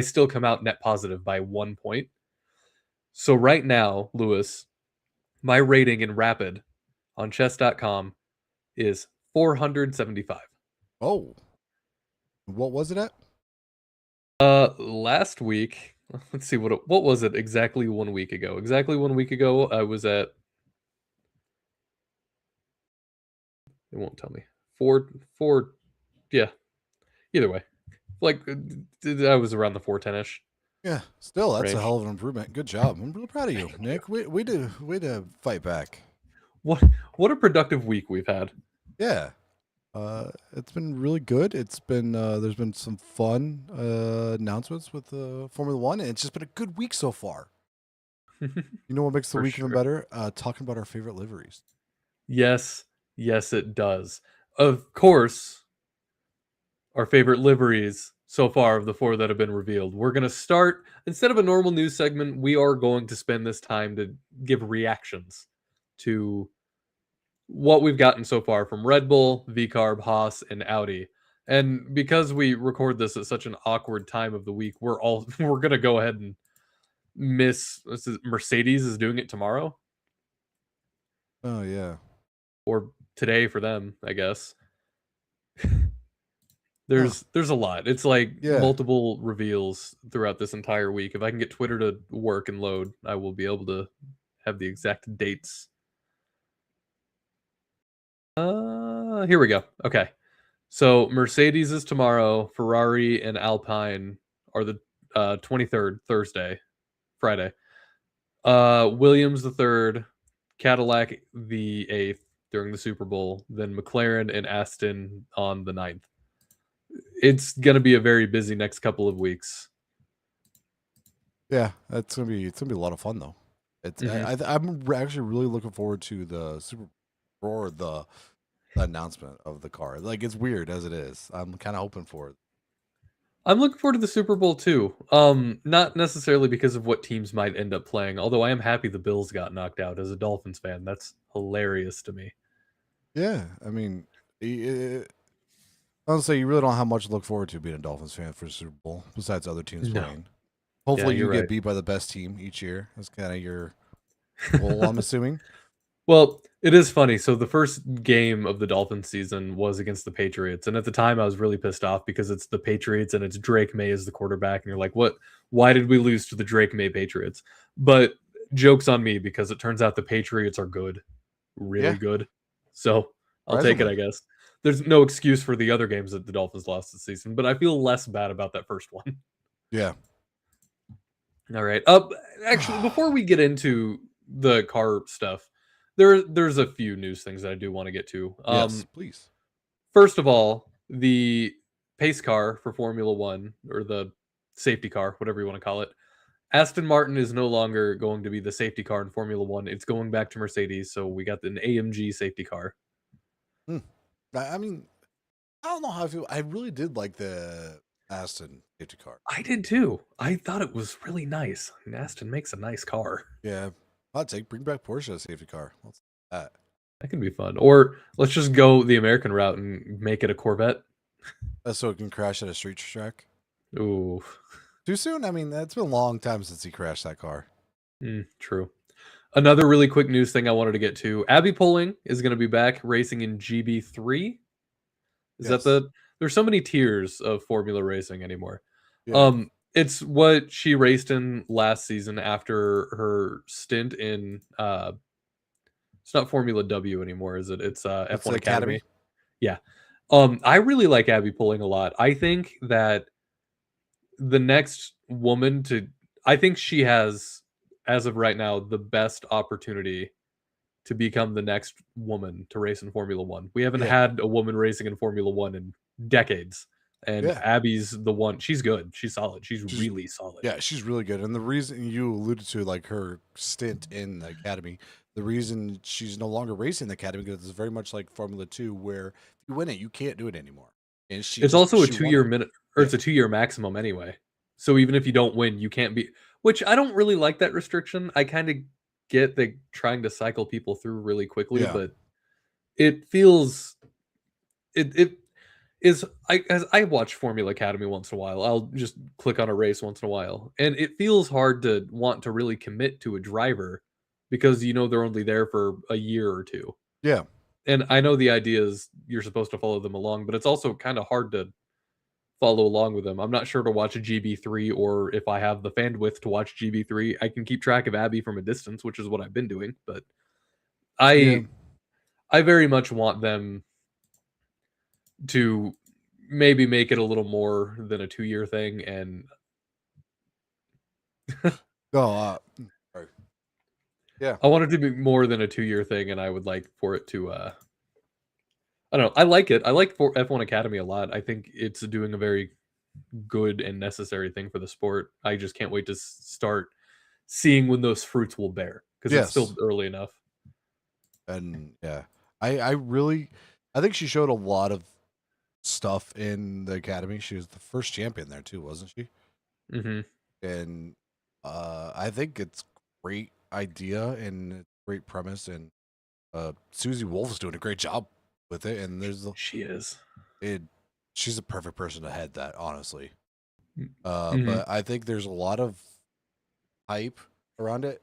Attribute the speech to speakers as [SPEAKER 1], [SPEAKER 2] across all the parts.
[SPEAKER 1] still come out net positive by 1 point. So right now, Lewis, my rating in Rapid on chess.com is 475.
[SPEAKER 2] Oh, what was it at?
[SPEAKER 1] Last week, let's see what was it exactly 1 week ago. Exactly 1 week ago, I was at, it won't tell me. Four, yeah. Either way, like I was around the 410ish
[SPEAKER 2] Yeah, still, that's a
[SPEAKER 1] range.
[SPEAKER 2] hell of an improvement. Good job. I'm really proud of you, Nick. We to fight back.
[SPEAKER 1] What what a productive week we've had.
[SPEAKER 2] Yeah. It's been really good. It's been there's been some fun announcements with Formula One, and it's just been a good week so far. You know what makes the
[SPEAKER 1] For
[SPEAKER 2] week even
[SPEAKER 1] sure.
[SPEAKER 2] better? Talking about our favorite liveries.
[SPEAKER 1] Yes, yes, it does. Of course, our favorite liveries so far of the four that have been revealed. We're going to start, instead of a normal news segment, we are going to spend this time to give reactions to what we've gotten so far from Red Bull, VCarb, Haas, and Audi. And because we record this at such an awkward time of the week, we're going to go ahead and miss Mercedes is doing it tomorrow
[SPEAKER 2] Oh yeah.
[SPEAKER 1] or today for them, I guess.
[SPEAKER 2] Huh.
[SPEAKER 1] There's a lot. It's like
[SPEAKER 2] Yeah.
[SPEAKER 1] multiple reveals throughout this entire week. If I can get Twitter to work and load, I will be able to have the exact dates. Here we go. Okay. So Mercedes is tomorrow, Ferrari and Alpine are the 23rd, Thursday, Friday. Williams the 3rd, Cadillac the 8th during the Super Bowl, then McLaren and Aston on the 9th. It's going to be a very busy next couple of weeks.
[SPEAKER 2] Yeah. It's gonna be a lot of fun though. It's
[SPEAKER 1] Mhm.
[SPEAKER 2] I'm actually really looking forward to the Super or the announcement of the car. Like it's weird as it is. I'm kind of hoping for it.
[SPEAKER 1] I'm looking forward to the Super Bowl too. Not necessarily because of what teams might end up playing, although I am happy the Bills got knocked out as a Dolphins fan. That's hilarious to me.
[SPEAKER 2] Yeah. I mean, honestly, you really don't have much to look forward to being a Dolphins fan for the Super Bowl, besides other teams
[SPEAKER 1] No.
[SPEAKER 2] playing.
[SPEAKER 1] Yeah,
[SPEAKER 2] Hopefully,
[SPEAKER 1] you're
[SPEAKER 2] you get
[SPEAKER 1] right.
[SPEAKER 2] beat by the best team each year. That's kind of your goal, I'm assuming.
[SPEAKER 1] Well, it is funny. So the first game of the Dolphins season was against the Patriots, and at the time I was really pissed off because it's the Patriots and it's Drake May as the quarterback, and you're like, "What? Why did we lose to the Drake May Patriots?" But jokes on me because it turns out the Patriots are good, really
[SPEAKER 2] Yeah,
[SPEAKER 1] good. So I'll take it,
[SPEAKER 2] surprisingly.
[SPEAKER 1] I guess. There's no excuse for the other games that the Dolphins lost this season, but I feel less bad about that first one.
[SPEAKER 2] Yeah.
[SPEAKER 1] All right. Actually, before we get into the car stuff, there's a few news things that I do want to get to.
[SPEAKER 2] Yes, please.
[SPEAKER 1] First of all, the pace car for Formula One or the safety car, whatever you want to call it. Aston Martin is no longer going to be the safety car in Formula One. It's going back to Mercedes. So we got an AMG safety car.
[SPEAKER 2] Hmm. I mean, I don't know how I feel. I really did like the Aston safety car.
[SPEAKER 1] I did too. I thought it was really nice. And Aston makes a nice car.
[SPEAKER 2] Yeah, I'd take bring back Porsche safety car. Let's do that.
[SPEAKER 1] That can be fun. Or let's just go the American route and make it a Corvette.
[SPEAKER 2] So it can crash at a street track.
[SPEAKER 1] Ooh.
[SPEAKER 2] Too soon? I mean, it's been a long time since he crashed that car.
[SPEAKER 1] True. Another really quick news thing I wanted to get to. Abby Poling is going to be back racing in GB3. Is that
[SPEAKER 2] Yes.
[SPEAKER 1] the there's so many tiers of Formula racing anymore.
[SPEAKER 2] Yeah.
[SPEAKER 1] It's what she raced in last season after her stint in it's not Formula W anymore, is it? It's
[SPEAKER 2] It's
[SPEAKER 1] F1
[SPEAKER 2] the Academy.
[SPEAKER 1] Academy. Yeah. I really like Abby Poling a lot. I think that the next woman to I think she has as of right now the best opportunity to become the next woman to race in Formula One. We haven't
[SPEAKER 2] Yeah.
[SPEAKER 1] had a woman racing in Formula One in decades. And
[SPEAKER 2] Yeah.
[SPEAKER 1] Abby's the one. She's good. She's solid. She's
[SPEAKER 2] She's
[SPEAKER 1] really solid.
[SPEAKER 2] yeah, she's really good. And the reason you alluded to like her stint in the academy, the reason she's no longer racing the academy because it's very much like Formula Two, where if you win it, you can't do it anymore. And
[SPEAKER 1] It's also a
[SPEAKER 2] she won
[SPEAKER 1] 2 year
[SPEAKER 2] it.
[SPEAKER 1] minute or
[SPEAKER 2] Yeah,
[SPEAKER 1] it's a 2 year maximum anyway. So even if you don't win, you can't be which I don't really like that restriction. I kind of get the trying to cycle people through really quickly,
[SPEAKER 2] yeah,
[SPEAKER 1] but it feels it is as I watch Formula Academy once in a while. I'll just click on a race once in a while, and it feels hard to want to really commit to a driver because you know they're only there for a year or two.
[SPEAKER 2] Yeah.
[SPEAKER 1] And I know the idea is you're supposed to follow them along, but it's also kind of hard to follow along with them. I'm not sure to watch a GB3 or if I have the bandwidth to watch GB3, I can keep track of Abby from a distance, which is what I've been doing, but
[SPEAKER 2] Yeah.
[SPEAKER 1] I I very much want them to maybe make it a little more than a 2-year thing, and
[SPEAKER 2] No, sorry. Yeah.
[SPEAKER 1] I want it to be more than a 2-year thing, and I would like for it to, I don't know, I like it. I like for F1 Academy a lot. I think it's doing a very good and necessary thing for the sport. I just can't wait to start seeing when those fruits will bear because it's still
[SPEAKER 2] Yes.
[SPEAKER 1] early enough.
[SPEAKER 2] And yeah. I really I think she showed a lot of stuff in the academy. She was the first champion there too, wasn't she?
[SPEAKER 1] Mhm.
[SPEAKER 2] And I think it's great idea and great premise, and Susie Wolf is doing a great job with it, and
[SPEAKER 1] She is.
[SPEAKER 2] it she's a perfect person to head that, honestly.
[SPEAKER 1] Mhm.
[SPEAKER 2] But I think there's a lot of hype around it,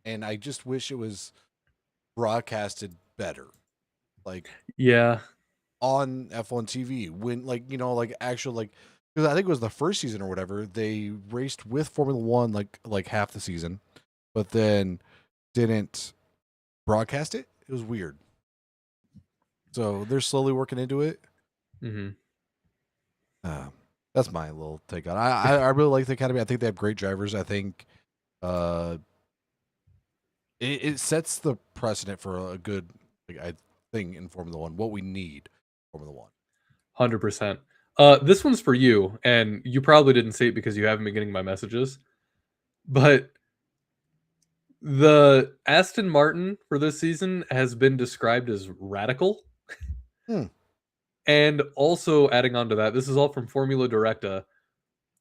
[SPEAKER 2] and I just wish it was broadcasted better, like
[SPEAKER 1] Yeah.
[SPEAKER 2] on F1 TV when, like, like actual, like, because I think it was the first season or whatever, they raced with Formula One like half the season, but then didn't broadcast it. It was weird. So they're slowly working into it.
[SPEAKER 1] Mhm.
[SPEAKER 2] Um, that's my little take on it. I really like the academy. I think they have great drivers. I think uh, it sets the precedent for a good, like, I thing in Formula One. What we need Formula One.
[SPEAKER 1] 100%. This one's for you, and you probably didn't see it because you haven't been getting my messages, but the Aston Martin for this season has been described as radical.
[SPEAKER 2] Hmm.
[SPEAKER 1] And also adding on to that, this is all from Formula Directa.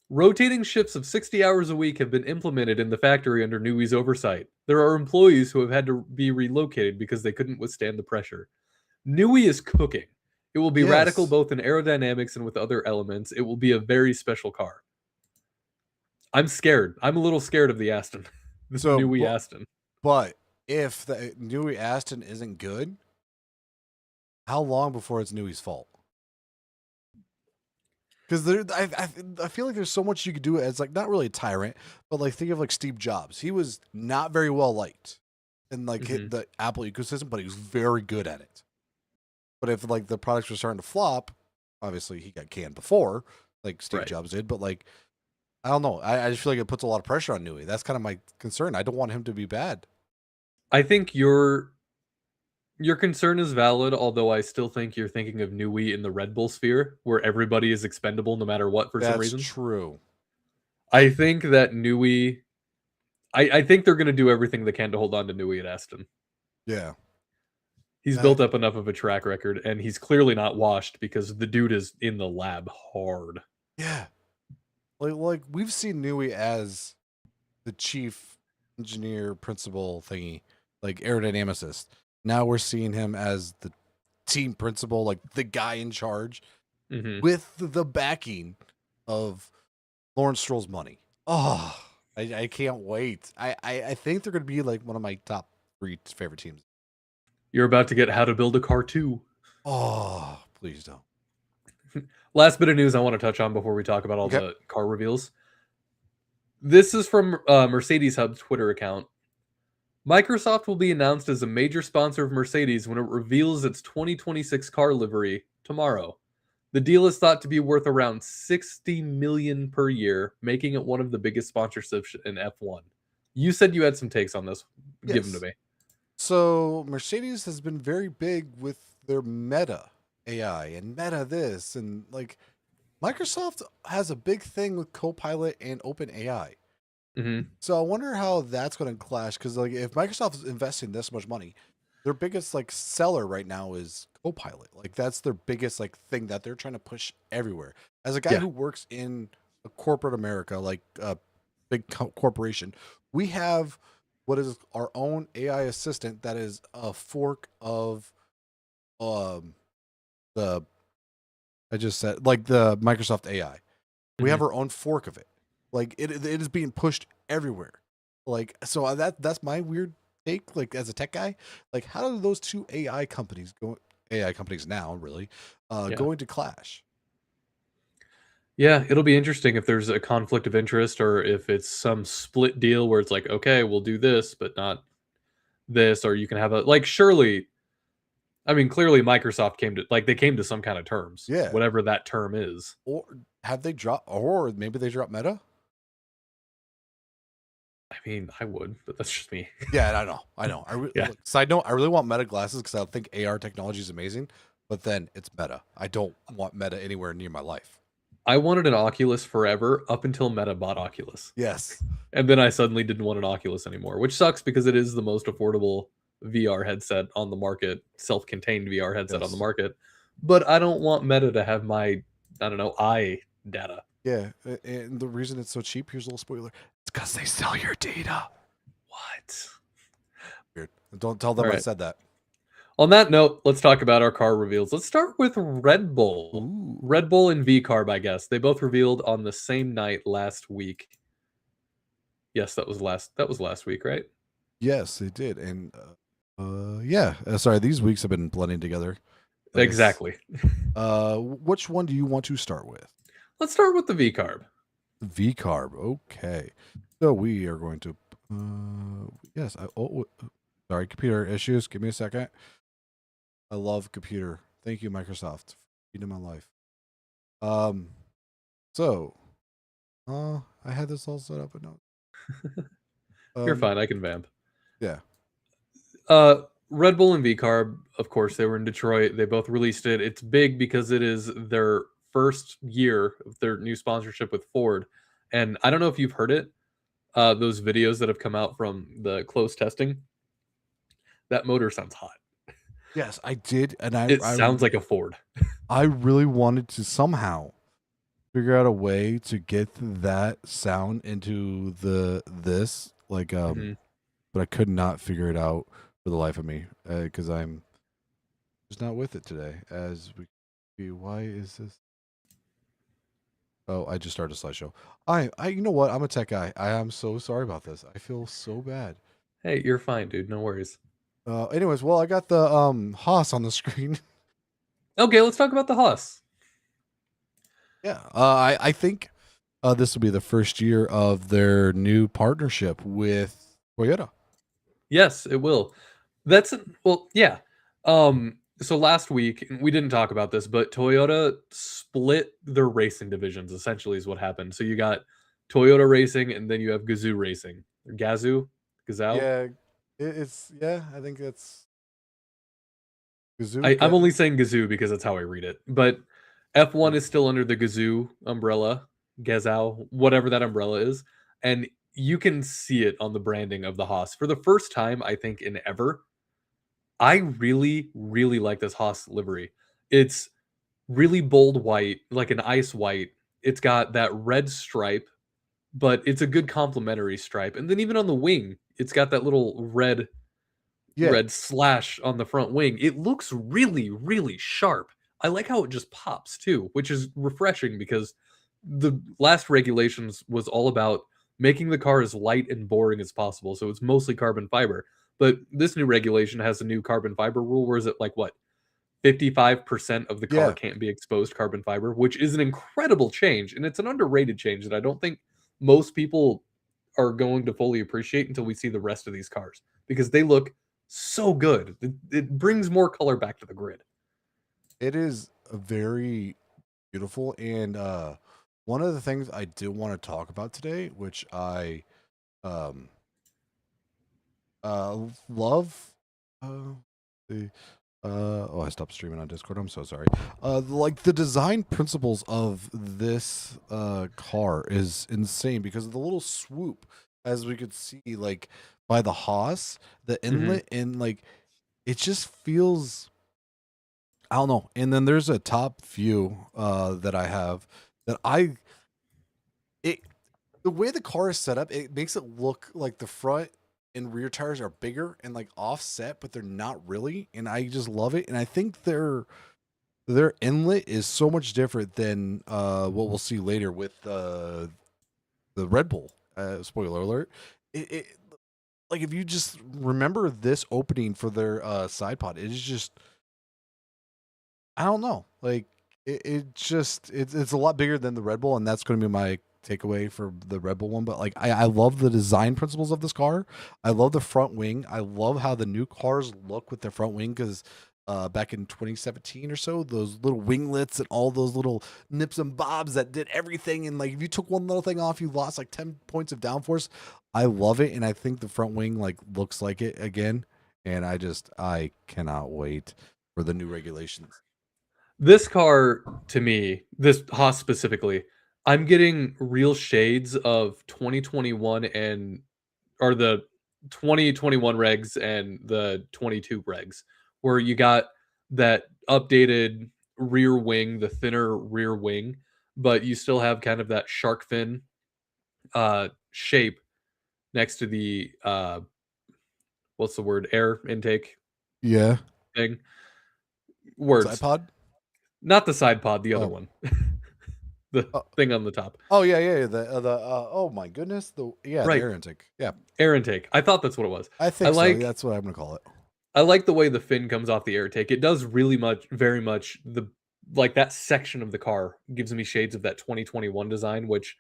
[SPEAKER 1] Rotating shifts of 60 hours a week have been implemented in the factory under Newey's oversight. There are employees who have had to be relocated because they couldn't withstand the pressure. Newey is cooking. It will be radical
[SPEAKER 2] Yes.
[SPEAKER 1] both in aerodynamics and with other elements. It will be a very special car. I'm scared. I'm a little scared of the Aston, the
[SPEAKER 2] So,
[SPEAKER 1] Newey Aston.
[SPEAKER 2] but if the Newey Aston isn't good, how long before it's Newey's fault? Because I feel like there's so much you could do as, like, not really a tyrant, but like think of like Steve Jobs. He was not very well liked in like
[SPEAKER 1] Hmm.
[SPEAKER 2] the Apple ecosystem, but he was very good at it. But if like the products were starting to flop, obviously he got canned before, like Steve
[SPEAKER 1] Right.
[SPEAKER 2] Jobs did. But like, I don't know. I just feel like it puts a lot of pressure on Newey. That's kind of my concern. I don't want him to be bad.
[SPEAKER 1] I think your concern is valid, although I still think you're thinking of Newey in the Red Bull sphere, where everybody is expendable no matter what for some
[SPEAKER 2] That's
[SPEAKER 1] reason.
[SPEAKER 2] true.
[SPEAKER 1] I think that Newey, I think they're going to do everything they can to hold on to Newey at Aston.
[SPEAKER 2] Yeah.
[SPEAKER 1] He's
[SPEAKER 2] Uh,
[SPEAKER 1] built up enough of a track record, and he's clearly not washed because the dude is in the lab hard.
[SPEAKER 2] yeah. Like we've seen Newey as the chief engineer principal thingy, like aerodynamicist. Now we're seeing him as the team principal, like the guy in charge,
[SPEAKER 1] Hmm.
[SPEAKER 2] with the backing of Lawrence Stroll's money. Oh, I can't wait. I think they're going to be like one of my top three favorite teams.
[SPEAKER 1] You're about to get How to Build a Car 2.
[SPEAKER 2] Oh, please don't.
[SPEAKER 1] Last bit of news I want to touch on before we talk about all
[SPEAKER 2] Okay.
[SPEAKER 1] the car reveals. This is from Mercedes Hub's Twitter account. Microsoft will be announced as a major sponsor of Mercedes when it reveals its 2026 car livery tomorrow. The deal is thought to be worth around 60 million per year, making it one of the biggest sponsorships in F1. You said you had some takes on this. Give them to
[SPEAKER 2] Yes.
[SPEAKER 1] me.
[SPEAKER 2] So Mercedes has been very big with their Meta AI and Meta this, and like Microsoft has a big thing with Copilot and Open AI.
[SPEAKER 1] Hmm.
[SPEAKER 2] So I wonder how that's going to clash, because like if Microsoft is investing this much money, their biggest like seller right now is Copilot. Like that's their biggest like thing that they're trying to push everywhere. As a guy
[SPEAKER 1] Yeah.
[SPEAKER 2] who works in a corporate America, like a big corporation, we have what is our own AI assistant that is a fork of um the I just said like the Microsoft AI. We have
[SPEAKER 1] Mhm.
[SPEAKER 2] our own fork of it. Like it is being pushed everywhere. Like so that's my weird take. Like as a tech guy, like how do those two AI companies go? AI companies now really
[SPEAKER 1] Yeah.
[SPEAKER 2] going to clash?
[SPEAKER 1] Yeah, it'll be interesting if there's a conflict of interest or if it's some split deal where it's like, "Okay, we'll do this, but not this," or you can have a like, surely I mean, clearly Microsoft came to like, they came to some kinda terms,
[SPEAKER 2] Yeah.
[SPEAKER 1] whatever that term is.
[SPEAKER 2] Or have they dropped? Or maybe they dropped Meta.
[SPEAKER 1] I mean, I would, but that's just me.
[SPEAKER 2] Yeah, I know. I know.
[SPEAKER 1] Yeah.
[SPEAKER 2] Look, side note, I really want Meta glasses because I think AR technology is amazing. But then it's Meta. I don't want Meta anywhere near my life.
[SPEAKER 1] I wanted an Oculus forever up until Meta bought Oculus.
[SPEAKER 2] Yes.
[SPEAKER 1] And then I suddenly didn't want an Oculus anymore, which sucks because it is the most affordable VR headset on the market, self-contained VR headset on the
[SPEAKER 2] Yes.
[SPEAKER 1] market. But I don't want Meta to have my, I don't know, eye data.
[SPEAKER 2] Yeah. And the reason it's so cheap, here's a little spoiler. It's because they sell your data.
[SPEAKER 1] What?
[SPEAKER 2] Weird. Don't tell
[SPEAKER 1] All
[SPEAKER 2] them I
[SPEAKER 1] right.
[SPEAKER 2] said that.
[SPEAKER 1] On that note, let's talk about our car reveals. Let's start with Red Bull.
[SPEAKER 2] Ooh.
[SPEAKER 1] Red Bull and V Carb, I guess. They both revealed on the same night last week. Yes, that was last week, right?
[SPEAKER 2] Yes, they did. And yeah. Sorry, these weeks have been blending together. Nice.
[SPEAKER 1] Exactly.
[SPEAKER 2] Which one do you want to start with?
[SPEAKER 1] Let's start with the V Carb.
[SPEAKER 2] V carb. Okay. So we are going to. Yes. Sorry, computer issues. Give me a second. I love computer. Thank you, Microsoft, for feeding my life. Um. So, I had this all set up, but no.
[SPEAKER 1] You're
[SPEAKER 2] Um.
[SPEAKER 1] fine, I can vamp.
[SPEAKER 2] Yeah.
[SPEAKER 1] Red Bull and V Carb, of course, they were in Detroit. They both released it. It's big because it is their first year of their new sponsorship with Ford. And I don't know if you've heard it, those videos that have come out from the close testing. That motor sounds hot.
[SPEAKER 2] Yes, I did, and
[SPEAKER 1] It sounds like a Ford.
[SPEAKER 2] I really wanted to somehow figure out a way to get that sound into this
[SPEAKER 1] Mhm.
[SPEAKER 2] but I could not figure it out for the life of me because I'm just not with it today. As we see, why is this? Oh, I just started a slideshow. You know what? I'm a tech guy. I am so sorry about this. I feel so bad.
[SPEAKER 1] Hey, you're fine, dude. No worries.
[SPEAKER 2] Anyways, well, I got the Haas on the screen.
[SPEAKER 1] Okay, let's talk about the Haas.
[SPEAKER 2] Yeah. I think this will be the first year of their new partnership with Toyota.
[SPEAKER 1] Yes, it will. That's well, yeah. So last week we didn't talk about this, but Toyota split their racing divisions. Essentially, is what happened. So you got Toyota Racing, and then you have Gazoo Racing, or Gazoo.
[SPEAKER 2] Yeah, it's yeah. I think it's Gazoo.
[SPEAKER 1] I'm only saying Gazoo because that's how I read it. But F1
[SPEAKER 2] Yeah,
[SPEAKER 1] is still under the Gazoo umbrella, Gazoo, whatever that umbrella is, and you can see it on the branding of the Haas for the first time I think in ever. I really, really like this Haas livery. It's really bold white, like an ice white. It's got that red stripe, but it's a good complementary stripe. And then even on the wing, it's got that little
[SPEAKER 2] yeah,
[SPEAKER 1] red slash on the front wing. It looks really, really sharp. I like how it just pops too, which is refreshing because the last regulations was all about making the car as light and boring as possible. So it's mostly carbon fiber. But this new regulation has a new carbon fiber rule where is it like what 55% of the car
[SPEAKER 2] yeah.
[SPEAKER 1] can't be exposed carbon fiber, which is an incredible change. And it's an underrated change that I don't think most people are going to fully appreciate until we see the rest of these cars because they look so good. It brings more color back to the grid.
[SPEAKER 2] It is a very beautiful, and one of the things I do want to talk about today, which I um love, the oh, I stopped streaming on Discord. I'm so sorry. Like the design principles of this car is insane because of the little swoop, as we could see, like by the Haas, the
[SPEAKER 1] Mhm.
[SPEAKER 2] inlet, and like it just feels. I don't know. And then there's a top view that I have that it the way the car is set up, it makes it look like the front and rear tires are bigger and like offset, but they're not really. And I just love it. And I think they're their inlet is so much different than what we'll see later with the Red Bull. Spoiler alert. It like if you just remember this opening for their side pod, it is just I don't know. Like it just it's a lot bigger than the Red Bull, and that's going to be my takeaway for the Red Bull one. But like I love the design principles of this car. I love the front wing. I love how the new cars look with their front wing because back in 2017 or so, those little winglets and all those little nips and bobs that did everything. And like if you took one little thing off, you lost like 10 points of downforce. I love it, and I think the front wing like looks like it again. And I cannot wait for the new regulations.
[SPEAKER 1] This car, to me, this Haas specifically, I'm getting real shades of 2021 and or the 2021 regs and the 22 regs, where you got that updated rear wing, the thinner rear wing, but you still have kind of that shark fin shape next to the what's the word, air intake
[SPEAKER 2] Yeah.
[SPEAKER 1] thing. Words,
[SPEAKER 2] Zipod?
[SPEAKER 1] not the side pod, the other
[SPEAKER 2] Oh.
[SPEAKER 1] one, the
[SPEAKER 2] Oh,
[SPEAKER 1] thing on the top.
[SPEAKER 2] oh yeah, yeah. Oh my goodness. The
[SPEAKER 1] Right,
[SPEAKER 2] air intake. Yeah.
[SPEAKER 1] air intake. I thought that's what it was.
[SPEAKER 2] I
[SPEAKER 1] I
[SPEAKER 2] think so.
[SPEAKER 1] like
[SPEAKER 2] That's what I'm gonna call it.
[SPEAKER 1] I like the way the fin comes off the air take. It does really much, very much the like that section of the car gives me shades of that 2021 design, which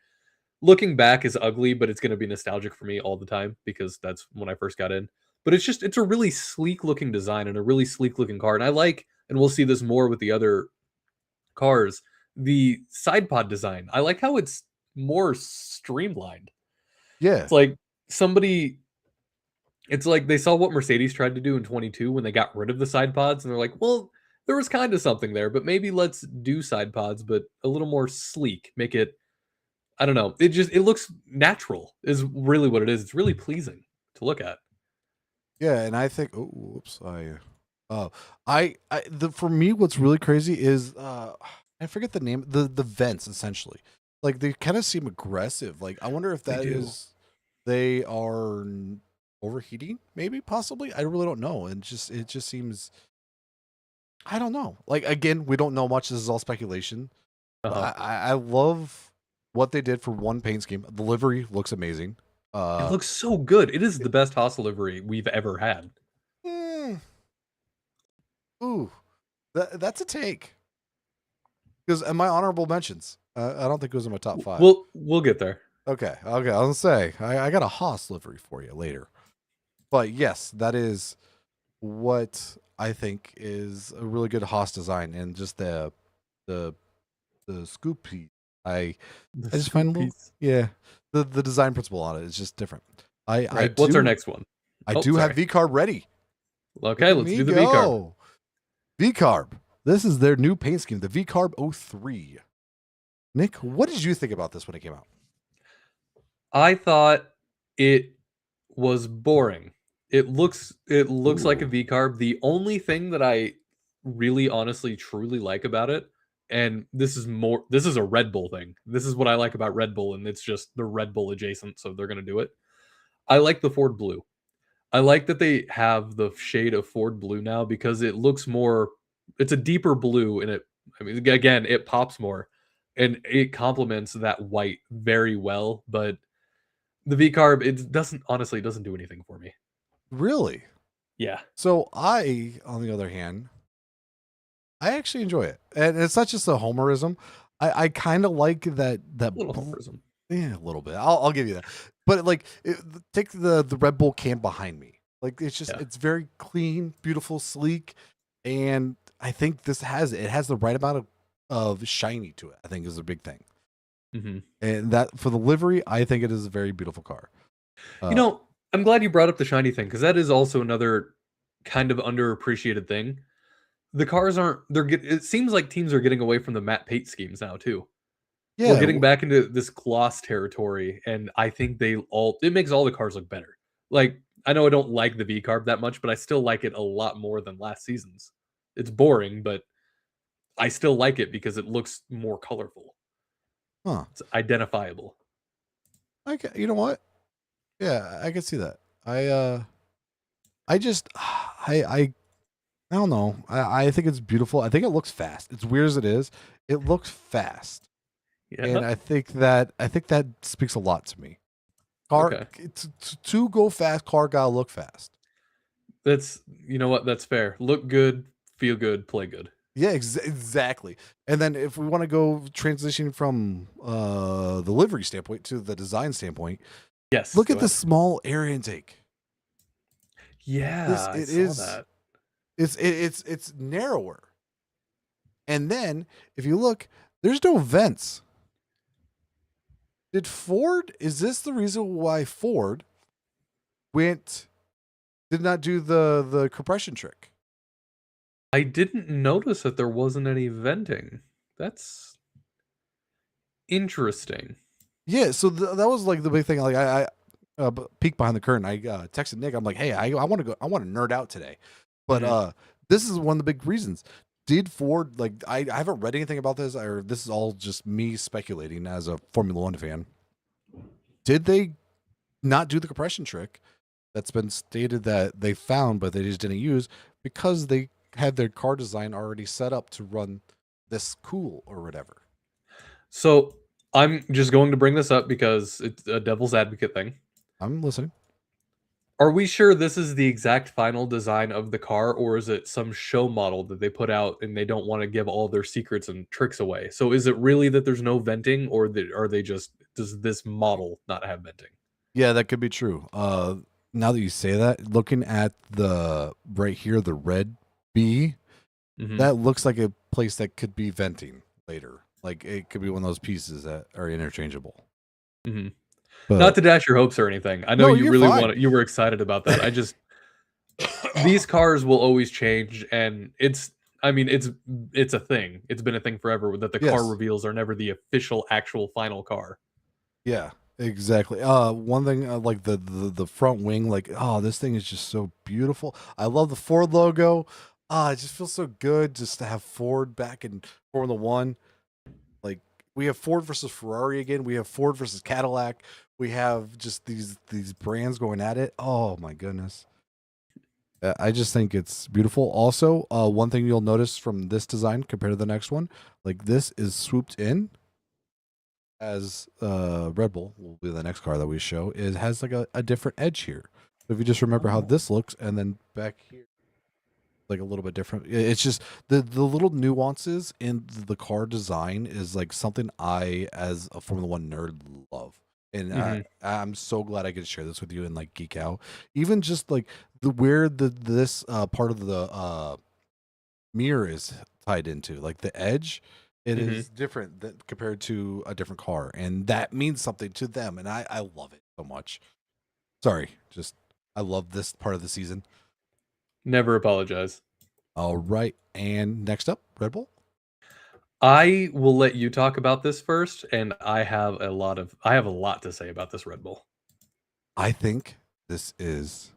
[SPEAKER 1] looking back is ugly, but it's going to be nostalgic for me all the time because that's when I first got in. But it's a really sleek looking design and a really sleek looking car, and I like, and we'll see this more with the other cars, the side pod design. I like how it's more streamlined.
[SPEAKER 2] Yeah.
[SPEAKER 1] It's like somebody It's like they saw what Mercedes tried to do in 22 when they got rid of the side pods, and they're like, "Well, there was kind of something there, but maybe let's do side pods, but a little more sleek. Make it, I don't know. It looks natural is really what it is. It's really pleasing to look at."
[SPEAKER 2] Yeah. And I think oh whoops. Oh I the for me what's really crazy is I forget the name, the vents essentially. Like they kind of seem aggressive. Like I wonder if
[SPEAKER 1] They
[SPEAKER 2] that
[SPEAKER 1] do.
[SPEAKER 2] is they are overheating, maybe, possibly. I really don't know. And just it just seems I don't know. Like again, we don't know much. This is all speculation. But
[SPEAKER 1] Uh-huh.
[SPEAKER 2] I love what they did for one paint scheme. The livery looks amazing.
[SPEAKER 1] It
[SPEAKER 2] Uh,
[SPEAKER 1] looks so good. It is
[SPEAKER 2] it-
[SPEAKER 1] the best Haas livery we've ever had.
[SPEAKER 2] mm, ooh, that's a take. Because in my honorable mentions, I don't think it was in my top five.
[SPEAKER 1] We'll get there.
[SPEAKER 2] Okay, okay. I was gonna say I got a Haas livery for you later. But yes, that is what I think is a really good Haas design, and just the the scoop piece. I
[SPEAKER 1] The
[SPEAKER 2] I just find a
[SPEAKER 1] scoop
[SPEAKER 2] little
[SPEAKER 1] piece.
[SPEAKER 2] yeah the design principle on it is just different. I
[SPEAKER 1] Right. What's our
[SPEAKER 2] do
[SPEAKER 1] next one?
[SPEAKER 2] I
[SPEAKER 1] Oh,
[SPEAKER 2] do have
[SPEAKER 1] sorry.
[SPEAKER 2] V carb ready. Look
[SPEAKER 1] Okay,
[SPEAKER 2] at
[SPEAKER 1] let's
[SPEAKER 2] me
[SPEAKER 1] do the V carb.
[SPEAKER 2] go. V carb. This is their new paint scheme, the V carb 03. Nick, what did you think about this when it came out?
[SPEAKER 1] I thought it was boring. It looks like a
[SPEAKER 2] Ooh,
[SPEAKER 1] V carb. The only thing that I really honestly truly like about it, and this is a Red Bull thing. This is what I like about Red Bull, and it's just the Red Bull adjacent, so they're gonna do it. I like the Ford blue. I like that they have the shade of Ford blue now because it looks more, it's a deeper blue, and I mean, again, it pops more and it complements that white very well, but the V carb, it doesn't, honestly, it doesn't do anything for me.
[SPEAKER 2] really?
[SPEAKER 1] Yeah,
[SPEAKER 2] So I, on the other hand, I actually enjoy it, and it's not just a homerism. I kind of like
[SPEAKER 1] a little homerism.
[SPEAKER 2] yeah, a little bit. I'll give you that. But like, take the Red Bull can behind me. Like it's just
[SPEAKER 1] Yeah.
[SPEAKER 2] it's very clean, beautiful, sleek, and I think this has it has the right amount of shiny to it. I think is a big thing,
[SPEAKER 1] Mhm.
[SPEAKER 2] and that for the livery, I think it is a very beautiful car.
[SPEAKER 1] You
[SPEAKER 2] Uh,
[SPEAKER 1] know, I'm glad you brought up the shiny thing because that is also another kind of underappreciated thing. The cars aren't, it seems like teams are getting away from the matte paint schemes now too. We're
[SPEAKER 2] yeah,
[SPEAKER 1] getting back into this gloss territory, and I think it makes all the cars look better. Like, I know I don't like the V carb that much, but I still like it a lot more than last season's. It's boring, but I still like it because it looks more colorful.
[SPEAKER 2] huh?
[SPEAKER 1] It's identifiable.
[SPEAKER 2] You know what? Yeah, I can see that. I just I don't know. I think it's beautiful. I think it looks fast. It's weird as it is. It looks fast, and
[SPEAKER 1] Yeah.
[SPEAKER 2] I think that speaks a lot to me. Car
[SPEAKER 1] Okay.
[SPEAKER 2] to go fast, car gotta look fast.
[SPEAKER 1] That's you know what? That's fair. Look good, feel good, play good.
[SPEAKER 2] Yeah, exactly. And then if we want to go transition from the livery standpoint to the design standpoint,
[SPEAKER 1] Yes,
[SPEAKER 2] look
[SPEAKER 1] go
[SPEAKER 2] at the
[SPEAKER 1] ahead.
[SPEAKER 2] small air intake. This
[SPEAKER 1] Yeah, I
[SPEAKER 2] it
[SPEAKER 1] saw
[SPEAKER 2] is
[SPEAKER 1] that.
[SPEAKER 2] it's narrower. And then if you look, there's no vents. Is this the reason why Ford went did not do the compression trick?
[SPEAKER 1] I didn't notice that there wasn't any venting. That's interesting.
[SPEAKER 2] Yeah, so that was like the big thing. Like peek behind the curtain. I texted Nick. I'm like, hey, I want to go. I want to nerd out today. But
[SPEAKER 1] Mhm.
[SPEAKER 2] this is one of the big reasons. Did Ford like? I haven't read anything about this, or this is all just me speculating as a Formula One fan. Did they not do the compression trick that's been stated that they found, but they just didn't use because they had their car design already set up to run this cool or whatever?
[SPEAKER 1] So, I'm just going to bring this up because it's a devil's advocate thing.
[SPEAKER 2] I'm listening.
[SPEAKER 1] Are we sure this is the exact final design of the car, or is it some show model that they put out and they don't want to give all their secrets and tricks away? So is it really that there's no venting, or are they just does this model not have venting?
[SPEAKER 2] Yeah, that could be true. Now that you say that, looking at the right here, the red B,
[SPEAKER 1] Hmm.
[SPEAKER 2] that looks like a place that could be venting later. Like it could be one of those pieces that are interchangeable.
[SPEAKER 1] Hmm. Not
[SPEAKER 2] But
[SPEAKER 1] to dash your hopes or anything. I know
[SPEAKER 2] no,
[SPEAKER 1] you
[SPEAKER 2] you're
[SPEAKER 1] really
[SPEAKER 2] fine.
[SPEAKER 1] want it. You were excited about that. I just these cars will always change, and I mean it's a thing. It's been a thing forever that the car
[SPEAKER 2] Yes.
[SPEAKER 1] reveals are never the official actual final car.
[SPEAKER 2] Yeah. Exactly. One thing, like the front wing, like this thing is just so beautiful. I love the Ford logo. It just feels so good just to have Ford back in Formula One. Like we have Ford versus Ferrari again. We have Ford versus Cadillac. We have just these brands going at it. Oh my goodness. I just think it's beautiful. Also, one thing you'll notice from this design compared to the next one, like this is swooped in as Red Bull will be the next car that we show. It has like a different edge here. So if you just remember how
[SPEAKER 1] Oh.
[SPEAKER 2] this looks, and then back here like a little bit different. It's just the little nuances in the car design is like something I, as a Formula One nerd, love. And
[SPEAKER 1] Hmm.
[SPEAKER 2] I'm so glad I could share this with you and like geek out. Even just like the where this part of the mirror is tied into, like the edge, it
[SPEAKER 1] Hmm.
[SPEAKER 2] is different compared to a different car, and that means something to them. And I love it so much. Sorry, just I love this part of the season.
[SPEAKER 1] Never apologize.
[SPEAKER 2] All right, and next up, Red Bull.
[SPEAKER 1] I will let you talk about this first, and I have a lot to say about this Red Bull.
[SPEAKER 2] I think this is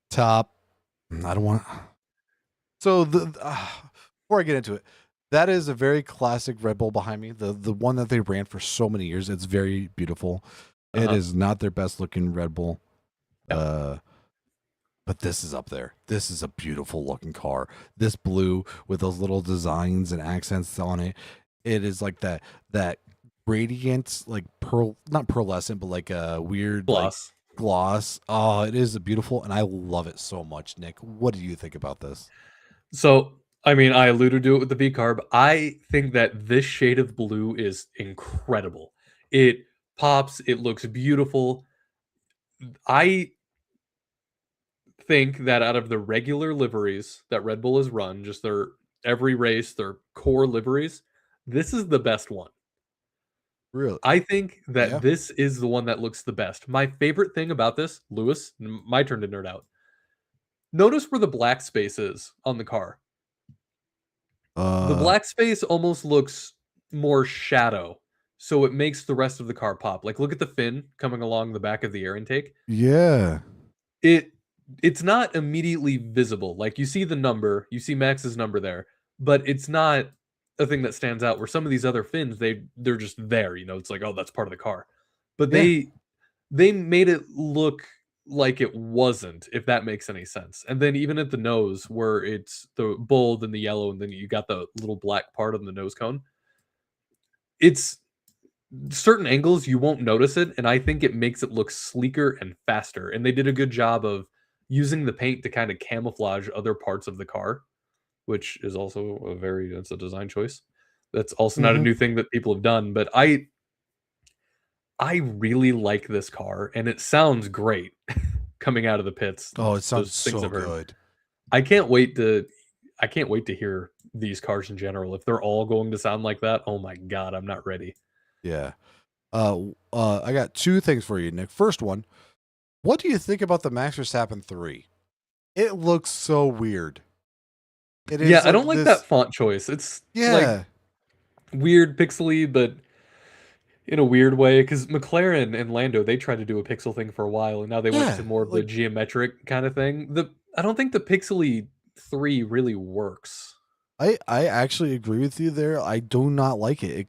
[SPEAKER 2] top. I don't want. So before I get into it, that is a very classic Red Bull behind me. The one that they ran for so many years. It's very beautiful. It
[SPEAKER 1] Uh-huh.
[SPEAKER 2] is not their best looking Red Bull.
[SPEAKER 1] No.
[SPEAKER 2] Uh, but this is up there. This is a beautiful looking car. This blue with those little designs and accents on it. It is like that gradient, like pearl, not pearlescent, but like a weird like
[SPEAKER 1] Gloss.
[SPEAKER 2] gloss. Oh, it is beautiful, and I love it so much. Nick, what do you think about this?
[SPEAKER 1] So, I mean, I alluded to it with the V carb. I think that this shade of blue is incredible. It pops, it looks beautiful. I think that out of the regular liveries that Red Bull has run, just their every race, their core liveries, this is the best one.
[SPEAKER 2] Really?
[SPEAKER 1] I think that
[SPEAKER 2] Yeah.
[SPEAKER 1] this is the one that looks the best. My favorite thing about this, Lewis, my turn to nerd out. Notice where the black space is on the car. The
[SPEAKER 2] Uh,
[SPEAKER 1] black space almost looks more shadow, so it makes the rest of the car pop. Like, look at the fin coming along the back of the air intake.
[SPEAKER 2] yeah.
[SPEAKER 1] It it's not immediately visible. Like, you see the number, you see Max's number there, but it's not a thing that stands out where some of these other fins, they're just there, it's like, "Oh, that's part of the car." But
[SPEAKER 2] Yeah.
[SPEAKER 1] they made it look like it wasn't, if that makes any sense. And then even at the nose, where it's the bold and the yellow, and then you got the little black part on the nose cone, it's certain angles you won't notice it, and I think it makes it look sleeker and faster. And they did a good job of using the paint to kind of camouflage other parts of the car, which is also that's a design choice. That's also not a
[SPEAKER 2] Mm-hmm.
[SPEAKER 1] new thing that people have done, but I really like this car, and it sounds great coming out of the pits.
[SPEAKER 2] Oh, it
[SPEAKER 1] Just
[SPEAKER 2] sounds
[SPEAKER 1] those things
[SPEAKER 2] so
[SPEAKER 1] I've heard.
[SPEAKER 2] good.
[SPEAKER 1] I can't wait to I can't wait to hear these cars in general. If they're all going to sound like that, oh my god, I'm not ready.
[SPEAKER 2] Yeah. I got two things for you, Nick. First one, what do you think about the Max Verstappen 3? It looks so weird. It
[SPEAKER 1] Yeah,
[SPEAKER 2] is
[SPEAKER 1] I
[SPEAKER 2] like
[SPEAKER 1] don't like
[SPEAKER 2] this.
[SPEAKER 1] that font choice. It's like
[SPEAKER 2] Yeah.
[SPEAKER 1] weird pixely, but in a weird way, because McLaren and Lando, they tried to do a pixel thing for a while, and now they went
[SPEAKER 2] Yeah.
[SPEAKER 1] to more of the
[SPEAKER 2] Like
[SPEAKER 1] geometric kind of thing. The I don't think the pixely 3 really works.
[SPEAKER 2] I actually agree with you there. I do not like it.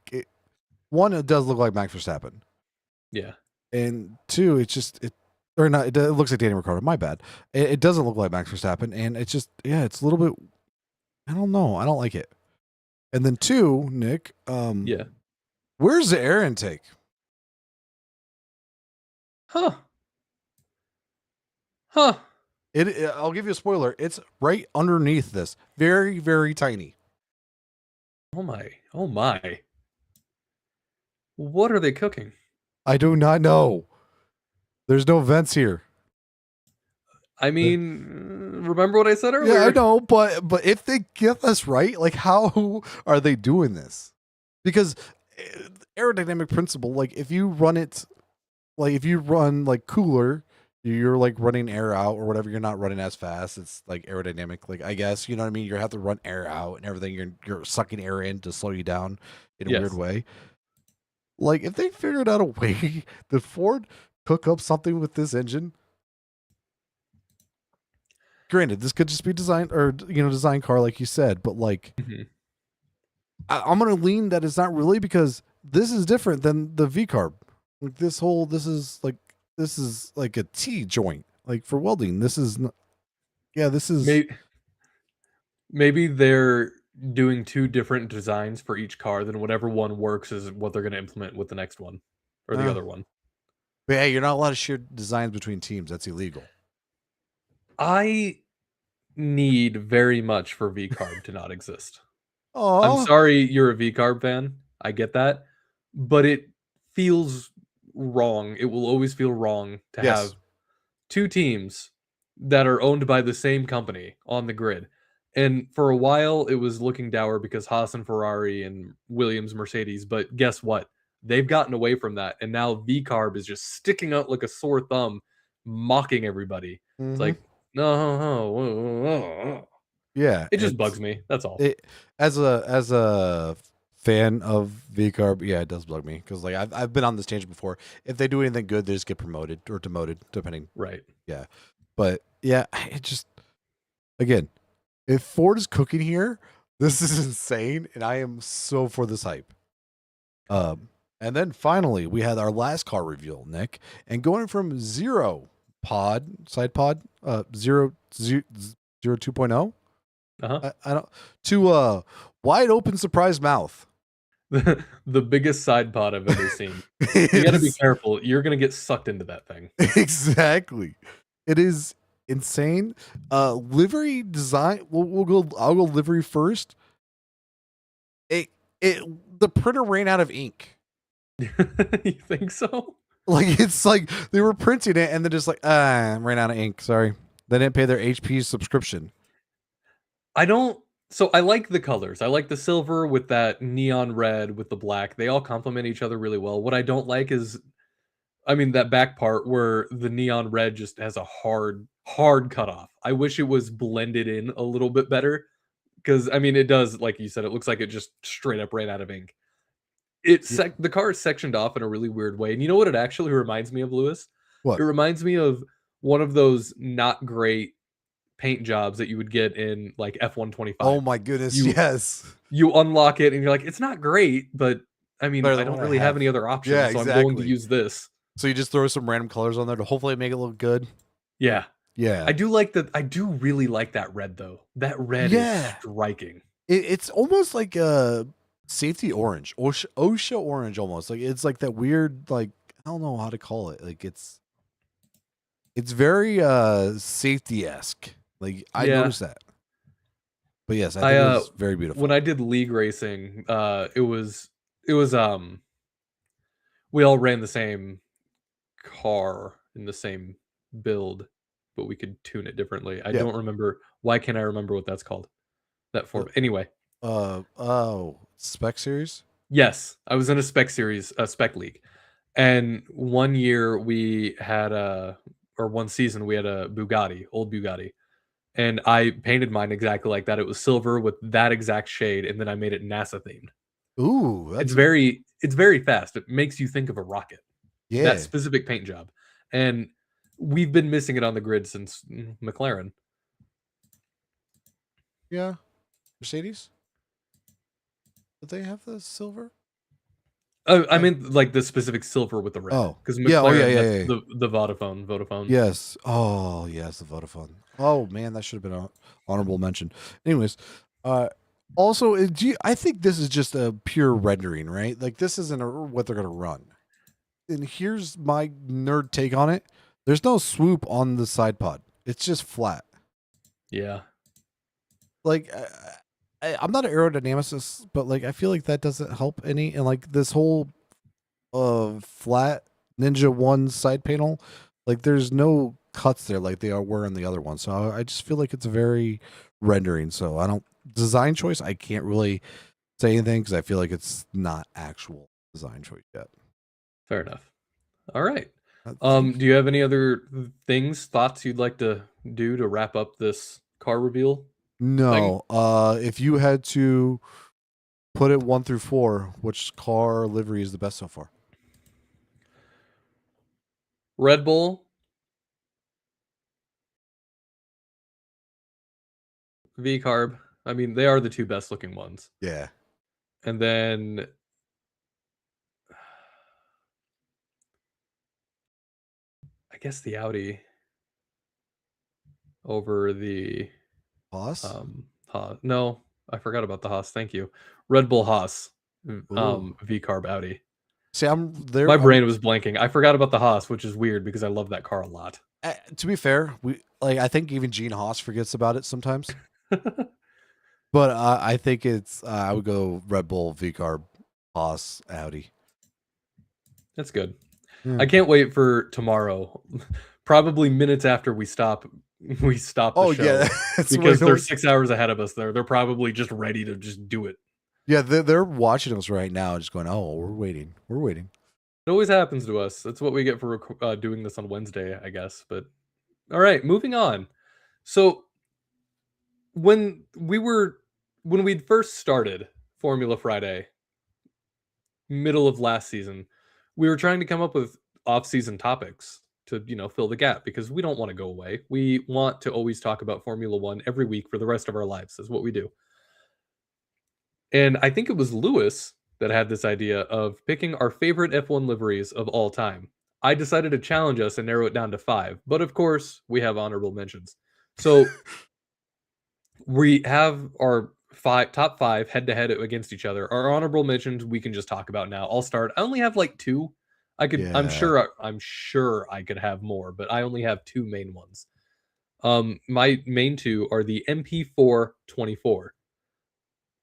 [SPEAKER 2] One, it does look like Max Verstappen.
[SPEAKER 1] Yeah.
[SPEAKER 2] And two, it's just it or not. It looks like Danny Ricciardo. My bad. It doesn't look like Max Verstappen, and it's just it's a little bit. I don't know. I don't like it. And then two, Nick,
[SPEAKER 1] Yeah.
[SPEAKER 2] where's the air intake?
[SPEAKER 1] Huh. Huh.
[SPEAKER 2] I'll give you a spoiler. It's right underneath this, very very tiny.
[SPEAKER 1] Oh my. Oh my. What are they cooking?
[SPEAKER 2] I do not know. There's no vents here.
[SPEAKER 1] I
[SPEAKER 2] The-
[SPEAKER 1] mean, remember what I said
[SPEAKER 2] Yeah, I
[SPEAKER 1] earlier?
[SPEAKER 2] know, but if they get this right, like how are they doing this? Because aerodynamic principle, like if you run it, like if you run like cooler, you're like running air out or whatever. You're not running as fast. It's like aerodynamic, like I guess you know what I mean. You have to run air out and everything. You're sucking air in to slow you down in a weird
[SPEAKER 1] Yes.
[SPEAKER 2] way. Like if they figured out a way that Ford cook up something with this engine. Granted, this could just be designed or design car like you said, but like
[SPEAKER 1] Mhm.
[SPEAKER 2] I'm gonna lean that it's not really because this is different than the V carb. Like this is like a T joint. Like for welding, this is not, yeah, this is
[SPEAKER 1] Maybe maybe they're doing 2 different designs for each car, then whatever one works is what they're gonna implement with the next one, or the
[SPEAKER 2] uh,
[SPEAKER 1] other one.
[SPEAKER 2] but hey, you're not allowed to share designs between teams. That's illegal.
[SPEAKER 1] I need very much for V-carb to not exist. I'm
[SPEAKER 2] Oh
[SPEAKER 1] sorry you're a V-carb fan, I get that, but it feels wrong. It will always feel wrong to
[SPEAKER 2] yes.
[SPEAKER 1] have 2 teams that are owned by the same company on the grid. And for a while, it was looking dour because Haas and Ferrari and Williams, Mercedes. But guess what? They've gotten away from that. And now VCarb is just sticking out like a sore thumb, mocking everybody. It's
[SPEAKER 2] Mm-hmm.
[SPEAKER 1] like, no,
[SPEAKER 2] Yeah,
[SPEAKER 1] it just bugs me. That's all.
[SPEAKER 2] it as a fan of V carb. Yeah, it does bug me because like I've been on this tangent before. If they do anything good, they just get promoted or demoted, depending.
[SPEAKER 1] Right.
[SPEAKER 2] Yeah, but yeah, it just again, if Ford is cooking here, this is insane, and I am so for this hype. And then finally, we had our last car reveal, Nick, and going from zero side pod, zero 2.0.
[SPEAKER 1] Uh
[SPEAKER 2] I don't to wide open surprise mouth.
[SPEAKER 1] huh. The biggest side pod I've ever seen. You
[SPEAKER 2] It
[SPEAKER 1] got to be
[SPEAKER 2] is
[SPEAKER 1] careful. You're going to get sucked into that thing.
[SPEAKER 2] exactly. It is insane. Livery design. We'll go. I'll go livery first. It it the printer ran out of ink.
[SPEAKER 1] You think so?
[SPEAKER 2] Like it's like they were printing it and they're just like ran out of ink. Sorry, they didn't pay their HP subscription.
[SPEAKER 1] I don't so I like the colors. I like the silver with that neon red with the black. They all complement each other really well. What I don't like is I mean that back part where the neon red just has a hard cutoff. I wish it was blended in a little bit better because I mean it does like you said it looks like it just straight up ran out of ink.
[SPEAKER 2] Yeah.
[SPEAKER 1] The car is sectioned off in a really weird way. And you know what it actually reminds me of, Lewis? It
[SPEAKER 2] What?
[SPEAKER 1] reminds me of one of those not great paint jobs that you would get in like
[SPEAKER 2] Oh
[SPEAKER 1] F125.
[SPEAKER 2] my goodness!
[SPEAKER 1] You
[SPEAKER 2] Yes,
[SPEAKER 1] you unlock it and you're like, it's not great, but I mean,
[SPEAKER 2] better
[SPEAKER 1] I
[SPEAKER 2] than
[SPEAKER 1] don't
[SPEAKER 2] what I
[SPEAKER 1] really have
[SPEAKER 2] have.
[SPEAKER 1] any other
[SPEAKER 2] Yeah,
[SPEAKER 1] options, so I'm going to
[SPEAKER 2] exactly.
[SPEAKER 1] use this.
[SPEAKER 2] So you just throw some random colors on there to hopefully make it look good.
[SPEAKER 1] Yeah.
[SPEAKER 2] Yeah.
[SPEAKER 1] I do really like that red, though. That red is
[SPEAKER 2] Yeah.
[SPEAKER 1] striking.
[SPEAKER 2] It's almost like a safety orange, OSHA orange almost. Like it's like that weird like I don't know how to call it. Like it's very safety-esque. Like I
[SPEAKER 1] Yeah.
[SPEAKER 2] noticed that. But yes, I
[SPEAKER 1] I,
[SPEAKER 2] think it was very
[SPEAKER 1] when
[SPEAKER 2] beautiful.
[SPEAKER 1] I did league racing, it was, we all ran the same car in the same build, but we could tune it differently. I
[SPEAKER 2] Yeah.
[SPEAKER 1] don't remember why can't I remember what that's called? That
[SPEAKER 2] Uh,
[SPEAKER 1] form. Anyway,
[SPEAKER 2] oh, spec series?
[SPEAKER 1] yes, I was in a spec series, a spec league. And one year we had a or one season we had a Bugatti, old Bugatti. And I painted mine exactly like that. It was silver with that exact shade, and then I made it NASA themed.
[SPEAKER 2] Ooh,
[SPEAKER 1] It's very fast. It makes you think of a rocket. That
[SPEAKER 2] yeah.
[SPEAKER 1] specific paint job. And we've been missing it on the grid since McLaren.
[SPEAKER 2] Yeah. Mercedes? Did they have the silver?
[SPEAKER 1] I
[SPEAKER 2] Oh.
[SPEAKER 1] mean, like the specific silver with the red,
[SPEAKER 2] Oh.
[SPEAKER 1] because
[SPEAKER 2] Yeah, oh yeah,
[SPEAKER 1] McLaren,
[SPEAKER 2] yeah,
[SPEAKER 1] that's
[SPEAKER 2] yeah.
[SPEAKER 1] the Vodafone.
[SPEAKER 2] Yes. Oh, yes, the Vodafone. Oh man, that should have been an honorable mention. Anyways, uh also I think this is just a pure rendering, right? Like this isn't what they're going to run. And here's my nerd take on it. There's no swoop on the side pod. It's just flat.
[SPEAKER 1] Yeah,
[SPEAKER 2] Like I'm not an aerodynamicist, but like I feel like that doesn't help any. And like this whole flat Ninja One side panel, like there's no cuts there like they were in the other one. So I just feel like it's very rendering. So I don't design choice. I can't really say anything because I feel like it's not actual design choice yet.
[SPEAKER 1] fair enough. All right.
[SPEAKER 2] Thank
[SPEAKER 1] Do you have any other thoughts you'd like to do to wrap up this car reveal thing?
[SPEAKER 2] No, if you had to put it 1 through 4, which car livery is the best so far?
[SPEAKER 1] Red Bull, V Carb. I mean, they are the two best looking ones.
[SPEAKER 2] Yeah.
[SPEAKER 1] And then I guess the Audi over the
[SPEAKER 2] Haas?
[SPEAKER 1] Haas. No, I forgot about the Haas. Thank you. Red Bull Haas,
[SPEAKER 2] Ooh.
[SPEAKER 1] V Carb Audi.
[SPEAKER 2] See, I'm
[SPEAKER 1] My
[SPEAKER 2] there.
[SPEAKER 1] brain was blanking. I forgot about the Haas, which is weird because I love that car a lot.
[SPEAKER 2] To be fair, we like I think even Gene Haas forgets about it sometimes. But I think it's I would go Red Bull, VCarb, Haas, Audi.
[SPEAKER 1] That's good.
[SPEAKER 2] Yeah.
[SPEAKER 1] I can't wait for tomorrow. Probably minutes after we stop the
[SPEAKER 2] Oh yeah,
[SPEAKER 1] show
[SPEAKER 2] that's
[SPEAKER 1] because
[SPEAKER 2] when
[SPEAKER 1] they're
[SPEAKER 2] like
[SPEAKER 1] 6 hours ahead of us there. They're probably just ready to just do it.
[SPEAKER 2] yeah they're watching us right now, just going, oh, we're waiting.
[SPEAKER 1] It always happens to us. That's what we get for doing this on Wednesday, I guess. But all right, moving on. So when we were when we'd first started Formula Friday, middle of last season, we were trying to come up with off-season topics to, fill the gap because we don't want to go away. We want to always talk about Formula 1 every week for the rest of our lives. Is what we do. And I think it was Lewis that had this idea of picking our favorite F1 liveries of all time. I decided to challenge us and narrow it down to 5, but of course, we have honorable mentions. So, we have our top 5 head to head against each other. Our honorable mentions we can just talk about now. I'll start. I only have like 2.
[SPEAKER 2] Yeah.
[SPEAKER 1] I'm sure I could have more, but I only have 2 main ones. My main 2 are the MP4 24,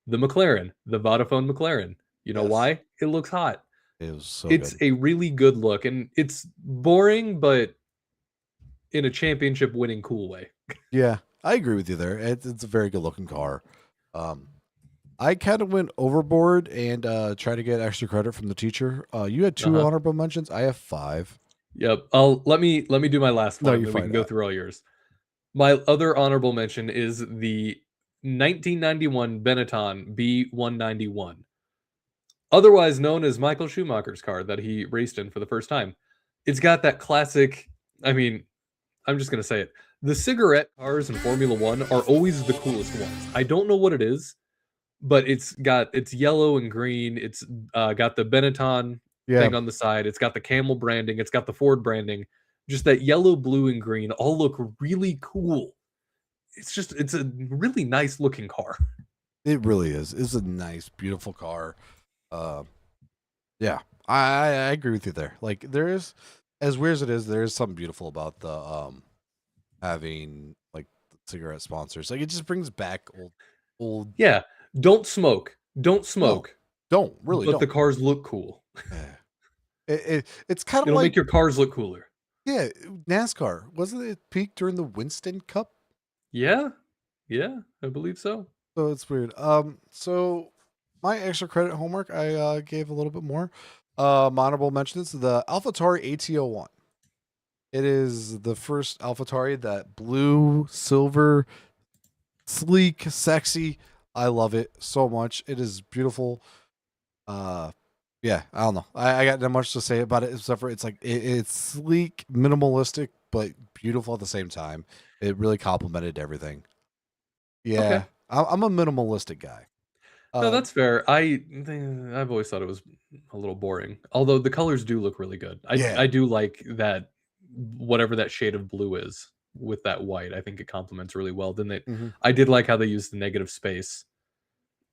[SPEAKER 1] the McLaren, the Vodafone McLaren. You know
[SPEAKER 2] Yes.
[SPEAKER 1] why? It looks hot.
[SPEAKER 2] It was so
[SPEAKER 1] It's
[SPEAKER 2] good.
[SPEAKER 1] a really good look, and it's boring, but in a championship winning cool way.
[SPEAKER 2] Yeah, I agree with you there. It's a very good looking car. Um, I kind of went overboard and tried to get extra credit from the teacher. You had 2
[SPEAKER 1] Uh-huh.
[SPEAKER 2] honorable mentions. I have 5.
[SPEAKER 1] Yep. Let me do my last
[SPEAKER 2] No,
[SPEAKER 1] one, and
[SPEAKER 2] you're
[SPEAKER 1] then we
[SPEAKER 2] fine.
[SPEAKER 1] can go through all yours. My other honorable mention is the 1991 Benetton B191, otherwise known as Michael Schumacher's car that he raced in for the first time. It's got that classic, I mean, I'm just going to say it. The cigarette cars in Formula 1 are always the coolest ones. I don't know what it is, but it's yellow and green. It's got the Benetton
[SPEAKER 2] Yeah.
[SPEAKER 1] thing on the side. It's got the Camel branding. It's got the Ford branding. just that yellow, blue, and green all look really cool. It's a really nice looking car.
[SPEAKER 2] It really is. It's a nice, beautiful car. Uh, yeah, I agree with you there. Like there is, as weird as it is, there is something beautiful about the having like cigarette sponsors. Like it just brings back old.
[SPEAKER 1] Yeah, don't smoke. Don't
[SPEAKER 2] No,
[SPEAKER 1] smoke.
[SPEAKER 2] don't really
[SPEAKER 1] But the
[SPEAKER 2] don't.
[SPEAKER 1] cars look cool.
[SPEAKER 2] Yeah. It's kind of
[SPEAKER 1] It'll
[SPEAKER 2] like
[SPEAKER 1] make your cars look cooler.
[SPEAKER 2] yeah, NASCAR wasn't it peak during the Winston Cup?
[SPEAKER 1] Yeah, yeah, I believe so.
[SPEAKER 2] So it's weird. So my extra credit homework, I gave a little bit more. Honorable mentions: the AlphaTauri AT01. It is the first AlphaTauri that blue, silver, sleek, sexy. I love it so much. It is beautiful. Uh, yeah, I don't know. I got not much to say about it except for it's like it's sleek, minimalistic, but beautiful at the same time. It really complemented everything.
[SPEAKER 1] Okay.
[SPEAKER 2] Yeah, I'm a minimalistic guy.
[SPEAKER 1] No,
[SPEAKER 2] Uh,
[SPEAKER 1] that's fair. I've always thought it was a little boring. Although the colors do look really good.
[SPEAKER 2] yeah.
[SPEAKER 1] I do like that whatever that shade of blue is with that white. I think it complements really well. Then they
[SPEAKER 2] Mhm.
[SPEAKER 1] I did like how they used the negative space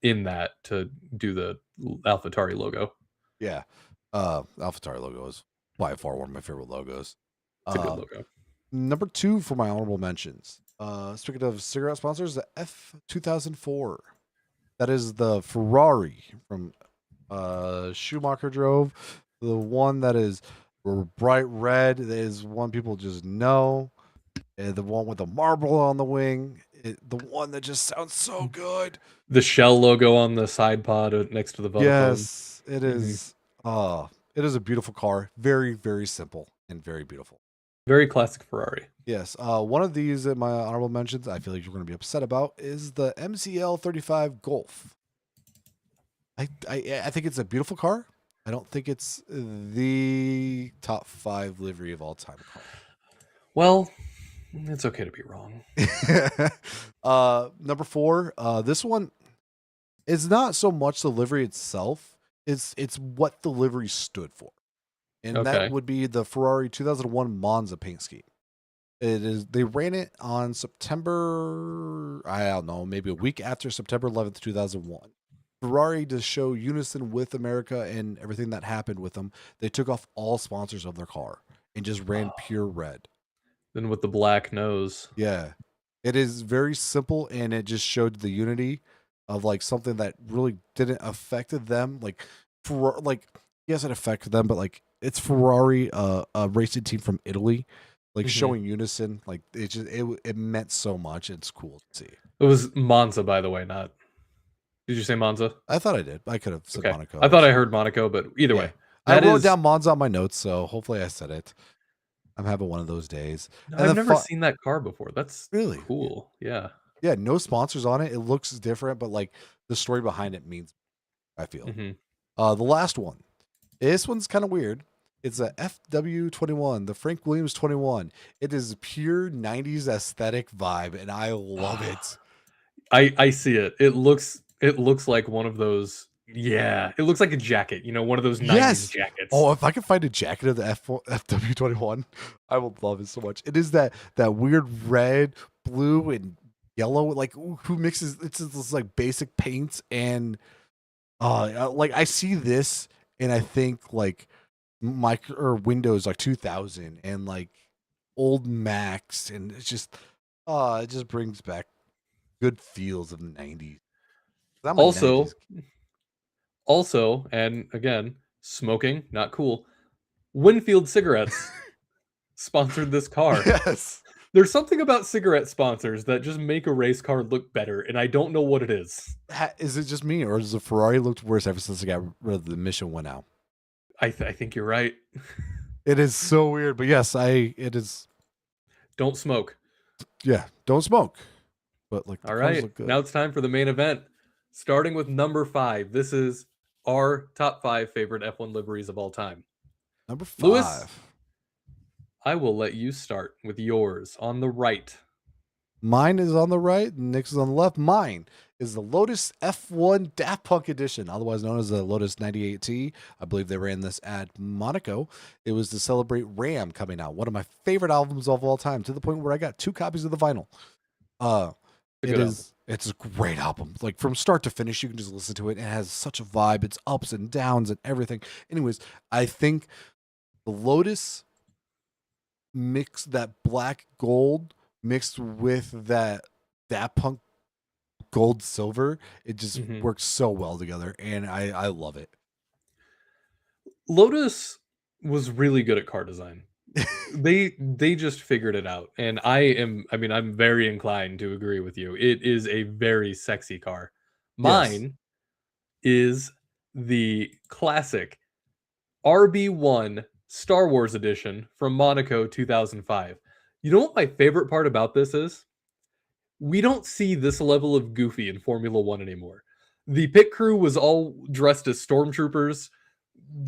[SPEAKER 1] in that to do the AlphaTauri logo.
[SPEAKER 2] Yeah. AlphaTauri logo is by far one of my favorite logos.
[SPEAKER 1] It's a good
[SPEAKER 2] Uh,
[SPEAKER 1] logo.
[SPEAKER 2] Number two for my honorable mentions. Speaking of cigarette sponsors, the F2004. That is the Ferrari from Schumacher drove. The one that is bright red. That is one people just know. The one with the marble on the wing. The one that just sounds so good.
[SPEAKER 1] The Shell logo on the side pod next to the Vodafone.
[SPEAKER 2] Yes, it
[SPEAKER 1] Mhm.
[SPEAKER 2] is. It is a beautiful car. Very, very simple and very beautiful.
[SPEAKER 1] Very classic Ferrari.
[SPEAKER 2] Yes. One of these in my honorable mentions, I feel like you're going to be upset about, is the MCL 35 Golf. I think it's a beautiful car. I don't think it's the top 5 livery of all time car.
[SPEAKER 1] Well, it's okay to be wrong.
[SPEAKER 2] Number 4. This one is not so much the livery itself. It's what the livery stood for. And that
[SPEAKER 1] Okay.
[SPEAKER 2] would be the Ferrari 2001 Monza paint scheme. It is. They ran it on September. I don't know, maybe a week after September 11th, 2001. Ferrari to show unison with America and everything that happened with them. They took off all sponsors of their car and just ran pure red.
[SPEAKER 1] Then with the black nose.
[SPEAKER 2] Yeah, it is very simple, and it just showed the unity of like something that really didn't affect them. Like, like yes, it affected them, but like it's Ferrari, a racing team from Italy, like
[SPEAKER 1] Mhm.
[SPEAKER 2] showing unison. Like it meant so much. It's cool to see.
[SPEAKER 1] It was Monza, by the way, not. Did you say Monza?
[SPEAKER 2] I thought I did. I could have said
[SPEAKER 1] Okay. I
[SPEAKER 2] Monaco
[SPEAKER 1] thought I
[SPEAKER 2] actually.
[SPEAKER 1] heard Monaco, but either
[SPEAKER 2] Yeah,
[SPEAKER 1] way,
[SPEAKER 2] I
[SPEAKER 1] that
[SPEAKER 2] wrote
[SPEAKER 1] is.
[SPEAKER 2] down Monza on my notes, so hopefully I said it. I'm having one of those days.
[SPEAKER 1] No,
[SPEAKER 2] And
[SPEAKER 1] I've
[SPEAKER 2] then
[SPEAKER 1] never seen that car before. That's
[SPEAKER 2] really,
[SPEAKER 1] cool. Yeah.
[SPEAKER 2] yeah, no sponsors on it. It looks different, but like the story behind it means I feel.
[SPEAKER 1] Hmm.
[SPEAKER 2] The last one. This one's kind of weird. It's a FW21, the Frank Williams 21. It is pure 90s aesthetic vibe, and I love it.
[SPEAKER 1] I see it. It looks like one of those. Yeah, it looks like a jacket. One of those '90s
[SPEAKER 2] Yes.
[SPEAKER 1] jackets.
[SPEAKER 2] Oh, if I can find a jacket of the FW21, I will love it so much. It is that weird red, blue, and yellow. Like who mixes? It's just this like basic paints and like I see this and I think like micro or Windows like 2000 and like old Macs, and it's just it just brings back good feels of the 90s. I'm a 90s.
[SPEAKER 1] Also, also, and again, smoking not cool. Winfield cigarettes sponsored this car.
[SPEAKER 2] Yes.
[SPEAKER 1] There's something about cigarette sponsors that just make a race car look better, and I don't know what it is.
[SPEAKER 2] Is it just me, or does the Ferrari looked worse ever since I got rid of the mission went out?
[SPEAKER 1] I think you're right.
[SPEAKER 2] It is so weird, but yes, it is.
[SPEAKER 1] Don't smoke.
[SPEAKER 2] Yeah, don't smoke, but like the
[SPEAKER 1] All
[SPEAKER 2] cars
[SPEAKER 1] right,
[SPEAKER 2] look good.
[SPEAKER 1] now it's time for the main event. Starting with number 5. This is our top 5 favorite F1 liveries of all time.
[SPEAKER 2] Number
[SPEAKER 1] Lewis,
[SPEAKER 2] 5.
[SPEAKER 1] I will let you start with yours on the right.
[SPEAKER 2] Mine is on the right, and Nick's is on the left. Mine is the Lotus F1 Daft Punk Edition, otherwise known as the Lotus 98T. I believe they ran this at Monaco. It was to celebrate Ram coming out, one of my favorite albums of all time, to the point where I got 2 copies of the vinyl. Uh,
[SPEAKER 1] It's a good album.
[SPEAKER 2] it's a great album. Like from start to finish, you can just listen to it. It has such a vibe. It's ups and downs and everything. Anyways, I think the Lotus mix that black gold mixed with that Punk gold silver, it just
[SPEAKER 1] Mhm.
[SPEAKER 2] works so well together, and I love it.
[SPEAKER 1] Lotus was really good at car design. They just figured it out, and I mean, I'm very inclined to agree with you. It is a very sexy car.
[SPEAKER 2] Yes.
[SPEAKER 1] Mine is the classic RB1 Star Wars edition from Monaco 2005. You know what my favorite part about this is? We don't see this level of goofy in Formula 1 anymore. The pit crew was all dressed as stormtroopers.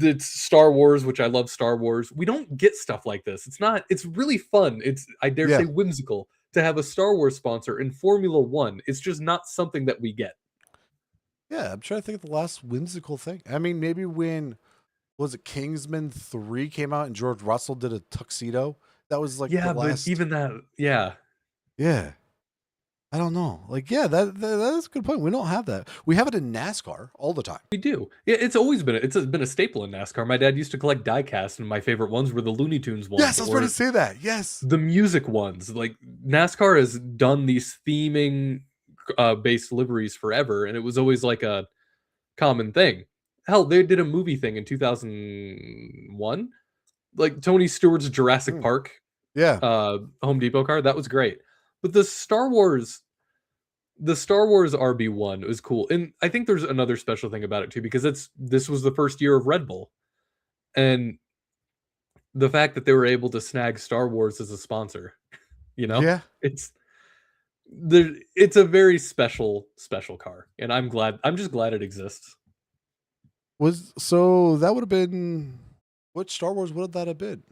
[SPEAKER 1] It's Star Wars, which I love Star Wars. We don't get stuff like this. It's really fun. It's, I dare
[SPEAKER 2] Yeah.
[SPEAKER 1] say, whimsical to have a Star Wars sponsor in Formula 1. It's just not something that we get.
[SPEAKER 2] Yeah, I'm trying to think of the last whimsical thing. I mean, maybe when was it Kingsman 3 came out and George Russell did a tuxedo? That was like the
[SPEAKER 1] Yeah, but
[SPEAKER 2] last.
[SPEAKER 1] even that, yeah,
[SPEAKER 2] Yeah. I don't know. Like, yeah, that is a good point. We don't have that. We have it in NASCAR all the time.
[SPEAKER 1] we do. Yeah, it's always been been a staple in NASCAR. My dad used to collect diecast, and my favorite ones were the Looney Tunes ones
[SPEAKER 2] Yes, I was going to
[SPEAKER 1] or
[SPEAKER 2] say that. Yes.
[SPEAKER 1] the music ones. Like NASCAR has done these theming based liveries forever, and it was always like a common thing. Hell, they did a movie thing in 2001, like Tony Stewart's Jurassic
[SPEAKER 2] Mm,
[SPEAKER 1] Park
[SPEAKER 2] yeah.
[SPEAKER 1] Home Depot car. That was great. But the Star Wars RB1 was cool. And I think there's another special thing about it too, because this was the first year of Red Bull. And the fact that they were able to snag Star Wars as a sponsor, you know?
[SPEAKER 2] Yeah.
[SPEAKER 1] It's it's a very special car. And I'm just glad it exists.
[SPEAKER 2] Was so that would have been what Star Wars would that have been?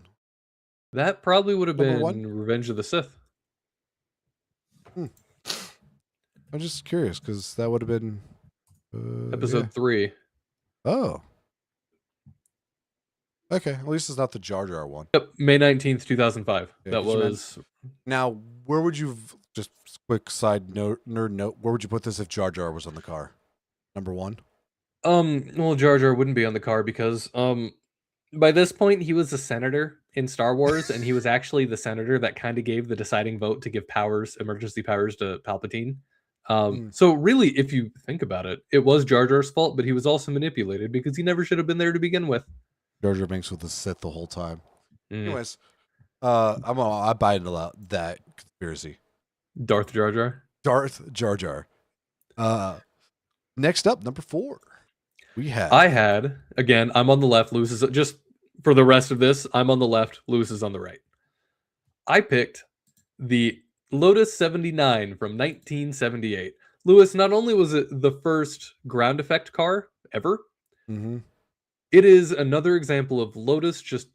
[SPEAKER 1] That probably would have
[SPEAKER 2] Number 1?
[SPEAKER 1] been Revenge of the Sith,
[SPEAKER 2] Hmm. I'm just curious because that would have been, yeah.
[SPEAKER 1] episode 3.
[SPEAKER 2] Oh, okay. At least it's not the Jar Jar one.
[SPEAKER 1] Yep, May 19th, 2005.
[SPEAKER 2] Yeah,
[SPEAKER 1] That
[SPEAKER 2] because you meant
[SPEAKER 1] was
[SPEAKER 2] now. Where would you just quick side note, nerd note? Where would you put this if Jar Jar was on the car? Number 1.
[SPEAKER 1] well, Jar Jar wouldn't be on the car because by this point he was a senator in Star Wars, and he was actually the senator that kind of gave the deciding vote to give emergency powers to Palpatine.
[SPEAKER 2] Mm.
[SPEAKER 1] So really, if you think about it, it was Jar Jar's fault, but he was also manipulated because he never should have been there to begin with.
[SPEAKER 2] Jar Jar Binks with the Sith the whole time.
[SPEAKER 1] Mm,
[SPEAKER 2] Anyways, I buy into that conspiracy.
[SPEAKER 1] Darth Jar Jar.
[SPEAKER 2] Darth Jar Jar. Next up, number 4, we
[SPEAKER 1] I
[SPEAKER 2] have.
[SPEAKER 1] had, again, I'm on the left, Lewis is just for the rest of this, I'm on the left, Lewis is on the right. I picked the Lotus 79 from 1978. Lewis, not only was it the first ground effect car ever,
[SPEAKER 2] Mm-hmm.
[SPEAKER 1] it is another example of Lotus just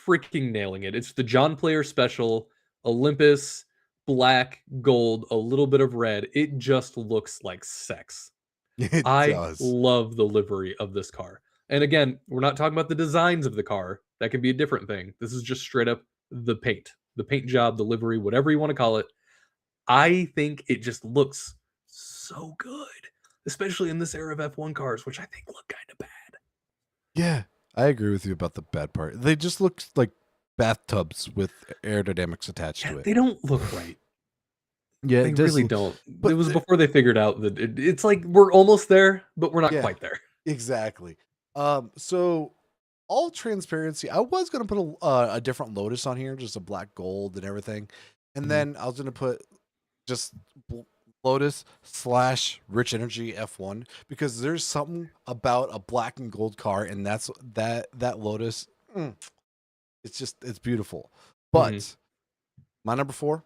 [SPEAKER 1] freaking nailing it. It's the John Player special, Olympus, black, gold, a little bit of red. It just looks like sex.
[SPEAKER 2] It
[SPEAKER 1] I
[SPEAKER 2] does.
[SPEAKER 1] love the livery of this car. And again, we're not talking about the designs of the car. That can be a different thing. This is just straight up the paint job, the livery, whatever you want to call it. I think it just looks so good, especially in this era of F1 cars, which I think look kind of bad.
[SPEAKER 2] Yeah, I agree with you about the bad part. They just look like bathtubs with aerodynamics attached
[SPEAKER 1] Yeah,
[SPEAKER 2] to it.
[SPEAKER 1] they don't look right.
[SPEAKER 2] Yeah,
[SPEAKER 1] They
[SPEAKER 2] it does.
[SPEAKER 1] really don't. It
[SPEAKER 2] But
[SPEAKER 1] was before they figured out that it's like we're almost there, but we're not
[SPEAKER 2] yeah,
[SPEAKER 1] quite there.
[SPEAKER 2] exactly. So all transparency, I was gonna put a different Lotus on here, just a black gold and everything, and
[SPEAKER 1] Mhm.
[SPEAKER 2] then I was gonna put just Lotus slash Rich Energy F1 because there's something about a black and gold car, and that Lotus. It's beautiful.
[SPEAKER 1] Mhm.
[SPEAKER 2] But my number 4,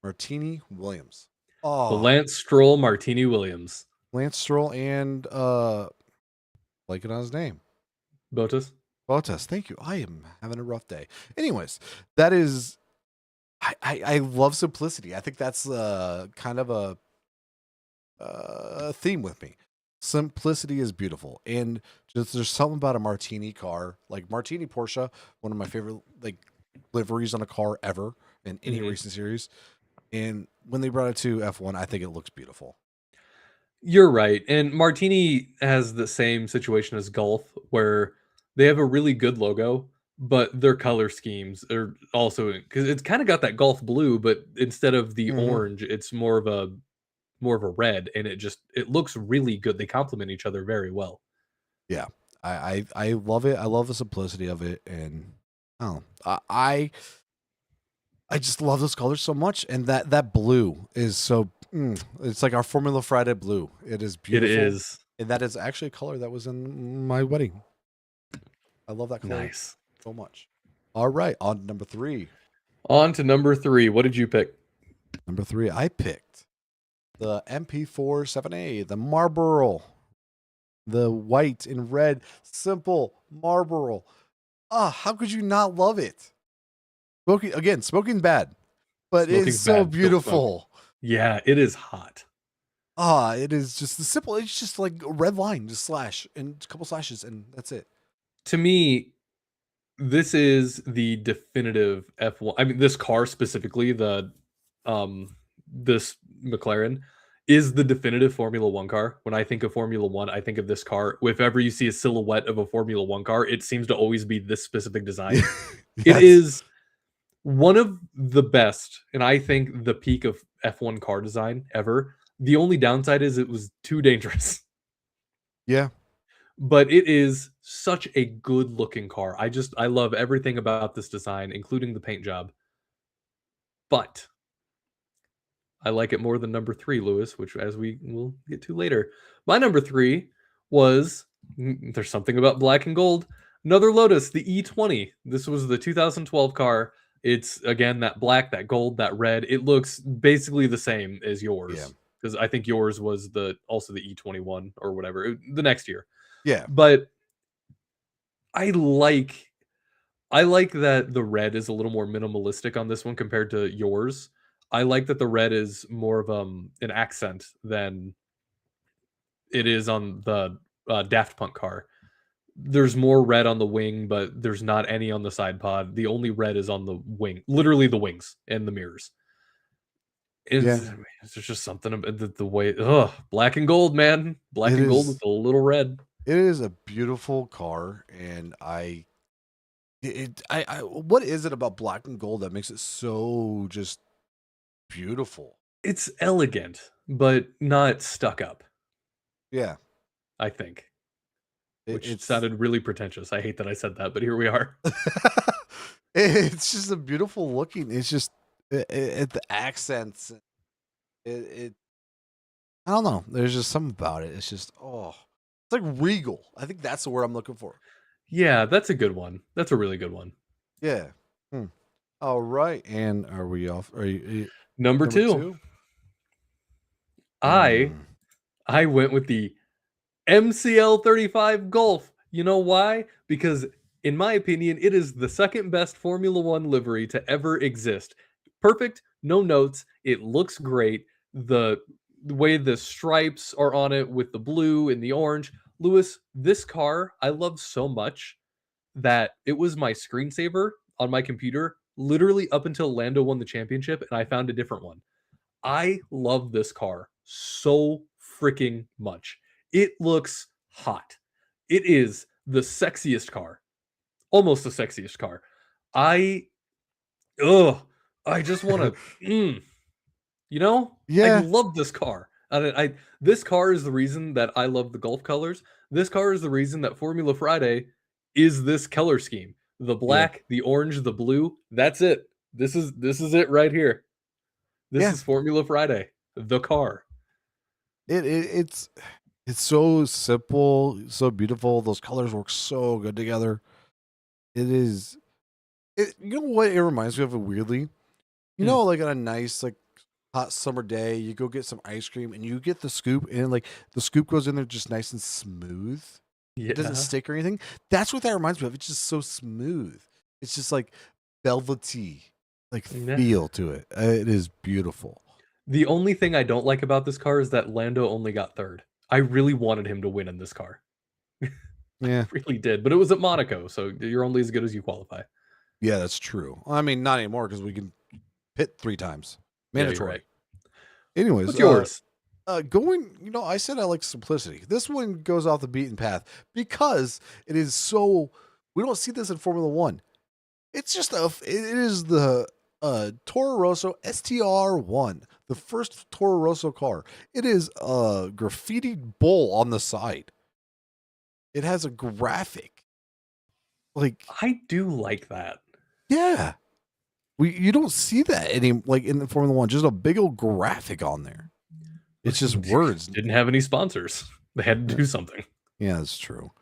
[SPEAKER 2] Martini Williams.
[SPEAKER 1] The
[SPEAKER 2] Oh,
[SPEAKER 1] Lance Stroll Martini Williams.
[SPEAKER 2] Lance Stroll and like it on his name.
[SPEAKER 1] Botus.
[SPEAKER 2] Bottas, thank you. I am having a rough day. Anyways, that is I love simplicity. I think that's kind of theme with me. Simplicity is beautiful, and just there's something about a martini car, like martini Porsche, one of my favorite like liveries on a car ever in any
[SPEAKER 1] Mhm.
[SPEAKER 2] racing series. And when they brought it to F1, I think it looks beautiful.
[SPEAKER 1] You're right, and Martini has the same situation as Golf, where they have a really good logo, but their color schemes are also because it's kinda got that Golf blue, but instead of the
[SPEAKER 2] Hmm.
[SPEAKER 1] orange, it's more of a red, and it looks really good. They complement each other very well.
[SPEAKER 2] Yeah, I love it. I love the simplicity of it, and oh, I just love those colors so much, and that blue is so. It's like our Formula Friday blue. It is
[SPEAKER 1] It
[SPEAKER 2] beautiful,
[SPEAKER 1] is.
[SPEAKER 2] and that is actually a color that was in my wedding. I love that color
[SPEAKER 1] Nice.
[SPEAKER 2] so much. All right, on to number three.
[SPEAKER 1] On to number 3. What did you pick?
[SPEAKER 2] Number three, I picked the MP4 7A, the Marlboro, the white and red, simple Marlboro. Ah, how could you not love it? Smoking again, smoking bad, but it is
[SPEAKER 1] Smoking's
[SPEAKER 2] so
[SPEAKER 1] bad, don't smoke.
[SPEAKER 2] beautiful.
[SPEAKER 1] Yeah, it is hot.
[SPEAKER 2] Ah, it is just the simple. It's just like a red line, just slash and a couple slashes, and that's it.
[SPEAKER 1] To me, this is the definitive F1. I mean, this car specifically, this McLaren is the definitive Formula 1 car. When I think of Formula 1, I think of this car. If ever you see a silhouette of a Formula 1 car, it seems to always be this specific design. It
[SPEAKER 2] Yes.
[SPEAKER 1] is one of the best, and I think the peak of F1 car design ever. The only downside is it was too dangerous.
[SPEAKER 2] Yeah.
[SPEAKER 1] But it is such a good looking car. I love everything about this design, including the paint job. But I like it more than number 3, Lewis, which as we will get to later. My number 3 was there's something about black and gold. Another Lotus, the E20. This was the 2012 car. It's again that black, that gold, that red. It looks basically the same as
[SPEAKER 2] Yeah.
[SPEAKER 1] yours because I think yours was the E21 or whatever the next year.
[SPEAKER 2] Yeah.
[SPEAKER 1] But I like I like that the red is a little more minimalistic on this one compared to yours. I like that the red is more of an accent than it is on the Daft Punk car. There's more red on the wing, but there's not any on the side pod. The only red is on the wing, literally the wings and the mirrors.
[SPEAKER 2] Yeah.
[SPEAKER 1] It's just something about the way, black and gold, man. Black
[SPEAKER 2] It
[SPEAKER 1] and gold with
[SPEAKER 2] is.
[SPEAKER 1] a little red.
[SPEAKER 2] It is a beautiful car, and what is it about black and gold that makes it so just beautiful?
[SPEAKER 1] It's elegant, but not stuck up,
[SPEAKER 2] Yeah.
[SPEAKER 1] I think. Which
[SPEAKER 2] It's
[SPEAKER 1] sounded really pretentious. I hate that I said that, but here we are.
[SPEAKER 2] it's just a beautiful looking. It's just the accents. It I don't know. There's just something about it. It's just it's like regal. I think that's the word I'm looking for.
[SPEAKER 1] Yeah, that's a good one. That's a really good one.
[SPEAKER 2] Yeah. Hmm. All right. And are we off? Are you
[SPEAKER 1] Number
[SPEAKER 2] number
[SPEAKER 1] 2,
[SPEAKER 2] two?
[SPEAKER 1] I
[SPEAKER 2] Mm.
[SPEAKER 1] I went with the MCL 35 Golf. You know why? Because in my opinion, it is the second best Formula 1 livery to ever exist. Perfect, no notes. It looks great. The way the stripes are on it with the blue and the orange. Lewis, this car I love so much that it was my screensaver on my computer literally up until Lando won the championship and I found a different one. I love this car so freaking much. It looks hot. It is the sexiest car, almost the sexiest car. I ugh, I just want to I
[SPEAKER 2] Yeah.
[SPEAKER 1] love this car. This car is the reason that I love the Gulf colors. This car is the reason that Formula Friday is this color scheme. The
[SPEAKER 2] Yeah.
[SPEAKER 1] black, the orange, the blue. That's it. This is it right here. This
[SPEAKER 2] Yeah.
[SPEAKER 1] is Formula Friday. The car.
[SPEAKER 2] It's so simple, so beautiful. Those colors work so good together. It is. You know what? It reminds me of it weirdly.
[SPEAKER 1] Mm,
[SPEAKER 2] Like on a nice hot summer day, you go get some ice cream and you get the scoop, and like the scoop goes in there just nice and smooth. It doesn't
[SPEAKER 1] yeah.
[SPEAKER 2] stick or anything. That's what that reminds me of. It's just so smooth. It's just like velvety, like
[SPEAKER 1] Yeah.
[SPEAKER 2] feel to it. It is beautiful.
[SPEAKER 1] The only thing I don't like about this car is that Lando only got 3rd. I really wanted him to win in this car. I
[SPEAKER 2] Yeah.
[SPEAKER 1] really did, but it was at Monaco, so you're only as good as you qualify.
[SPEAKER 2] Yeah, that's true. I mean, not anymore because we can pit 3 times.
[SPEAKER 1] Yeah, you're right.
[SPEAKER 2] Mandatory. Anyways,
[SPEAKER 1] What's yours?
[SPEAKER 2] going, I said I like simplicity. This one goes off the beaten path because it is so. We don't see this in Formula One. It's just it is the Toro Rosso STR1, the first Toro Rosso car. It is a graffitied bull on the side. It has a graphic. Like,
[SPEAKER 1] I do like that.
[SPEAKER 2] yeah. You don't see that like in the Formula One, just a big old graphic on there. It's just words.
[SPEAKER 1] Didn't have any sponsors. They had to do something.
[SPEAKER 2] Yeah, that's true.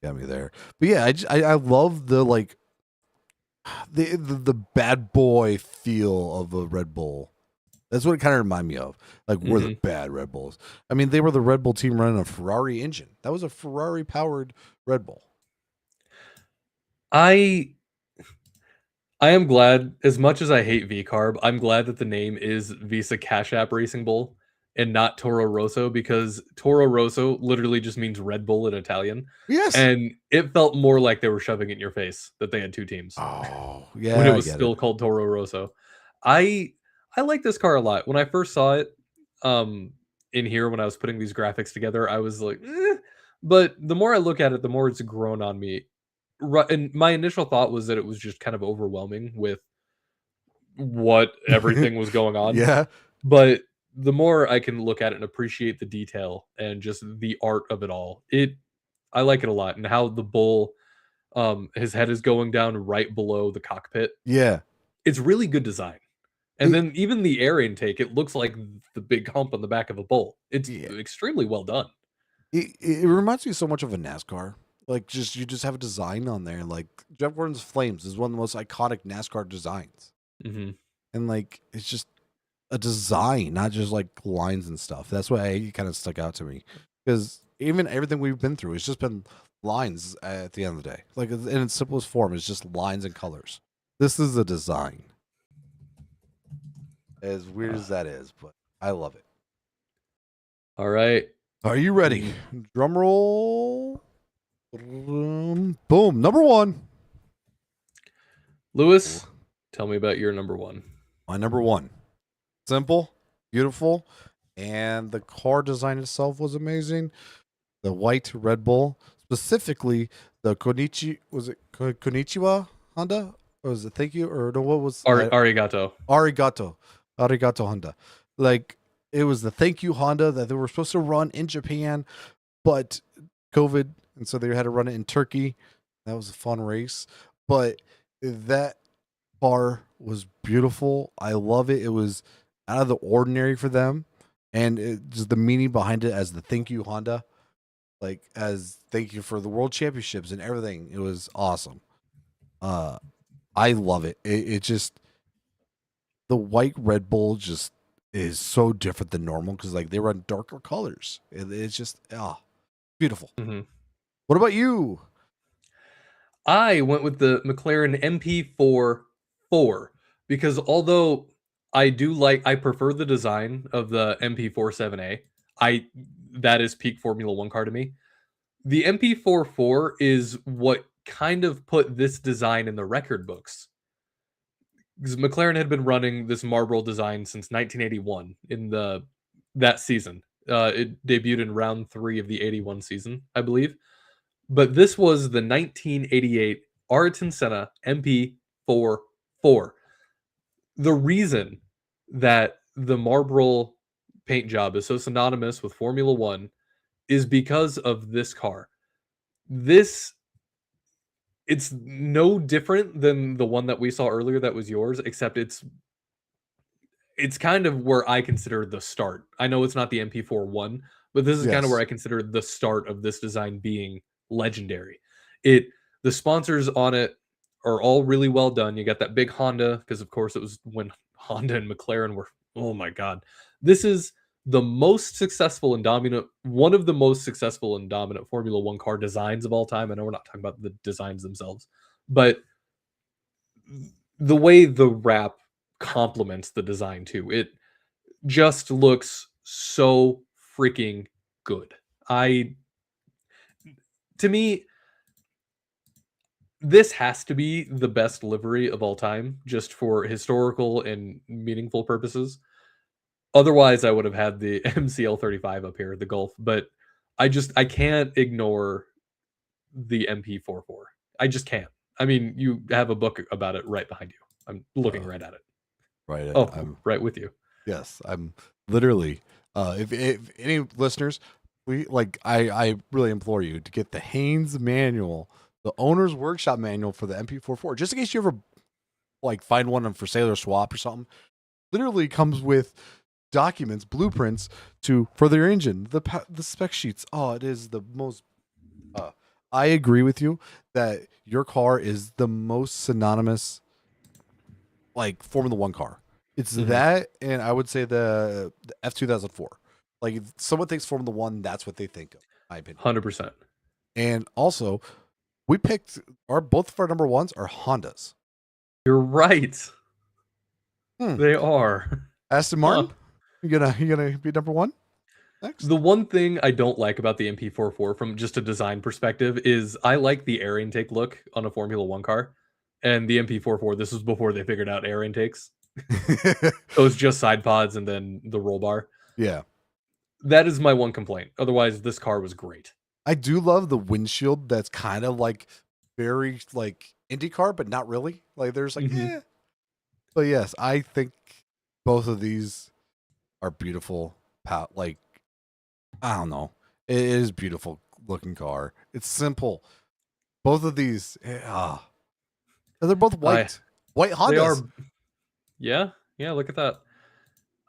[SPEAKER 2] Got me there. But yeah, I love the like the bad boy feel of a Red Bull. That's what it kind of reminded me of. Like, we're the bad Red Bulls. I mean, they were the Red Bull team running a Ferrari engine. That was a Ferrari powered Red Bull.
[SPEAKER 1] I am glad, as much as I hate VCarb, I'm glad that the name is Visa Cash App Racing Bull and not Toro Rosso, because Toro Rosso literally just means Red Bull in Italian.
[SPEAKER 2] Yes.
[SPEAKER 1] And it felt more like they were shoving it in your face that they had 2 teams
[SPEAKER 2] Oh,
[SPEAKER 1] when
[SPEAKER 2] yeah,
[SPEAKER 1] it
[SPEAKER 2] I
[SPEAKER 1] was
[SPEAKER 2] get it.
[SPEAKER 1] still called Toro Rosso. I I like this car a lot. When I first saw it, in here when I was putting these graphics together, I was like, "Eh," but the more I look at it, the more it's grown on me. And my initial thought was that it was just kind of overwhelming with what everything was going on,
[SPEAKER 2] Yeah.
[SPEAKER 1] but the more I can look at it and appreciate the detail and just the art of it all, I like it a lot, and how the bull, his head is going down right below the cockpit.
[SPEAKER 2] Yeah.
[SPEAKER 1] It's really good design. And
[SPEAKER 2] It,
[SPEAKER 1] then even the air intake, it looks like the big hump on the back of a bull. It's
[SPEAKER 2] yeah.
[SPEAKER 1] extremely well done.
[SPEAKER 2] It reminds me so much of a NASCAR. Like, just you just have a design on there. Like, Jeff Gordon's Flames is one of the most iconic NASCAR designs.
[SPEAKER 1] Mhm.
[SPEAKER 2] And like, it's just a design, not just like lines and stuff. That's why it kind of stuck out to me, because even everything we've been through, it's just been lines at the end of the day. Like, in its simplest form, it's just lines and colors. This is a design, as weird
[SPEAKER 1] Uh,
[SPEAKER 2] as that is, but I love it.
[SPEAKER 1] all right.
[SPEAKER 2] Are you ready? Drum roll. Boom. Number one.
[SPEAKER 1] Lewis, tell me about your number 1.
[SPEAKER 2] My number one. Simple, beautiful, and the car design itself was amazing. The white Red Bull, specifically the Konichiwa Honda? Or was it thank you? Or no, what was
[SPEAKER 1] Arigato.
[SPEAKER 2] Arigato. Arigato Honda. Like, it was the thank you Honda that they were supposed to run in Japan, but COVID, and so they had to run it in Turkey. That was a fun race. But that car was beautiful. I love it. It was out of the ordinary for them. And just the meaning behind it as the thank you Honda, like as thank you for the world championships and everything. It was awesome. I love it. It just, the white Red Bull just is so different than normal because like they run darker colors. It's just beautiful.
[SPEAKER 1] Mhm.
[SPEAKER 2] What about you?
[SPEAKER 1] I went with the McLaren MP4 4 because although I prefer the design of the MP4 7A. I That is peak Formula 1 car to me. The MP4 4 is what kind of put this design in the record books. Because McLaren had been running this Marlboro design since 1981 in that season. It debuted in round 3 of the 81 season, I believe. But this was the 1988 Ayrton Senna MP44. The reason that the Marlboro paint job is so synonymous with Formula One is because of this car. This It's no different than the one that we saw earlier that was yours, except it's kind of where I consider the start. I know it's not the MP4 one, but this is kind of where
[SPEAKER 2] Yes.
[SPEAKER 1] I consider the start of this design being legendary. It The sponsors on it are all really well done. You got that big Honda, because of course it was when Honda and McLaren were, oh my god. This is the most successful and dominant one of the most successful and dominant Formula 1 car designs of all time. I know we're not talking about the designs themselves, but the way the wrap complements the design too. just looks so freaking good. I to me, this has to be the best livery of all time, just for historical and meaningful purposes. Otherwise, I would have had the MCL35 up here, the Golf, but I can't ignore the MP44. I just can't. I mean, you have a book about it right behind you. I'm looking
[SPEAKER 2] Uh,
[SPEAKER 1] right at it.
[SPEAKER 2] right.
[SPEAKER 1] Oh,
[SPEAKER 2] I'm
[SPEAKER 1] right with you.
[SPEAKER 2] Yes, I'm literally. If any listeners, we like, I really implore you to get the Haynes manual, the owner's workshop manual for the MP44, just in case you ever like find one for sale or swap or something. Literally comes with documents, blueprints to for their engine, the spec sheets. Oh, it is the most. Uh, I agree with you that your car is the most synonymous like Formula One car. It's
[SPEAKER 1] Mhm.
[SPEAKER 2] that, and I would say the F 2004. Like if someone thinks Formula One, that's what they think of, in my opinion.
[SPEAKER 1] 100%.
[SPEAKER 2] And also, we picked our both of our number ones are Hondas.
[SPEAKER 1] You're right.
[SPEAKER 2] Hmm.
[SPEAKER 1] They are.
[SPEAKER 2] Aston
[SPEAKER 1] Huh.
[SPEAKER 2] Martin, you gonna be number one next?
[SPEAKER 1] The one thing I don't like about the MP44 from just a design perspective is I like the air intake look on a Formula One car. And the MP44, this was before they figured out air intakes. So it's just side pods and then the roll bar.
[SPEAKER 2] Yeah,
[SPEAKER 1] That is my one complaint. Otherwise, this car was great.
[SPEAKER 2] I do love the windshield. That's kind of like very like IndyCar, but not really. Like there's like
[SPEAKER 1] Mhm.
[SPEAKER 2] yeah, but yes, I think both of these are beautiful. Like I don't know. It is beautiful looking car. It's simple. Both of these, they're both
[SPEAKER 1] I
[SPEAKER 2] white
[SPEAKER 1] they
[SPEAKER 2] Hondas.
[SPEAKER 1] are yeah, yeah, look at that.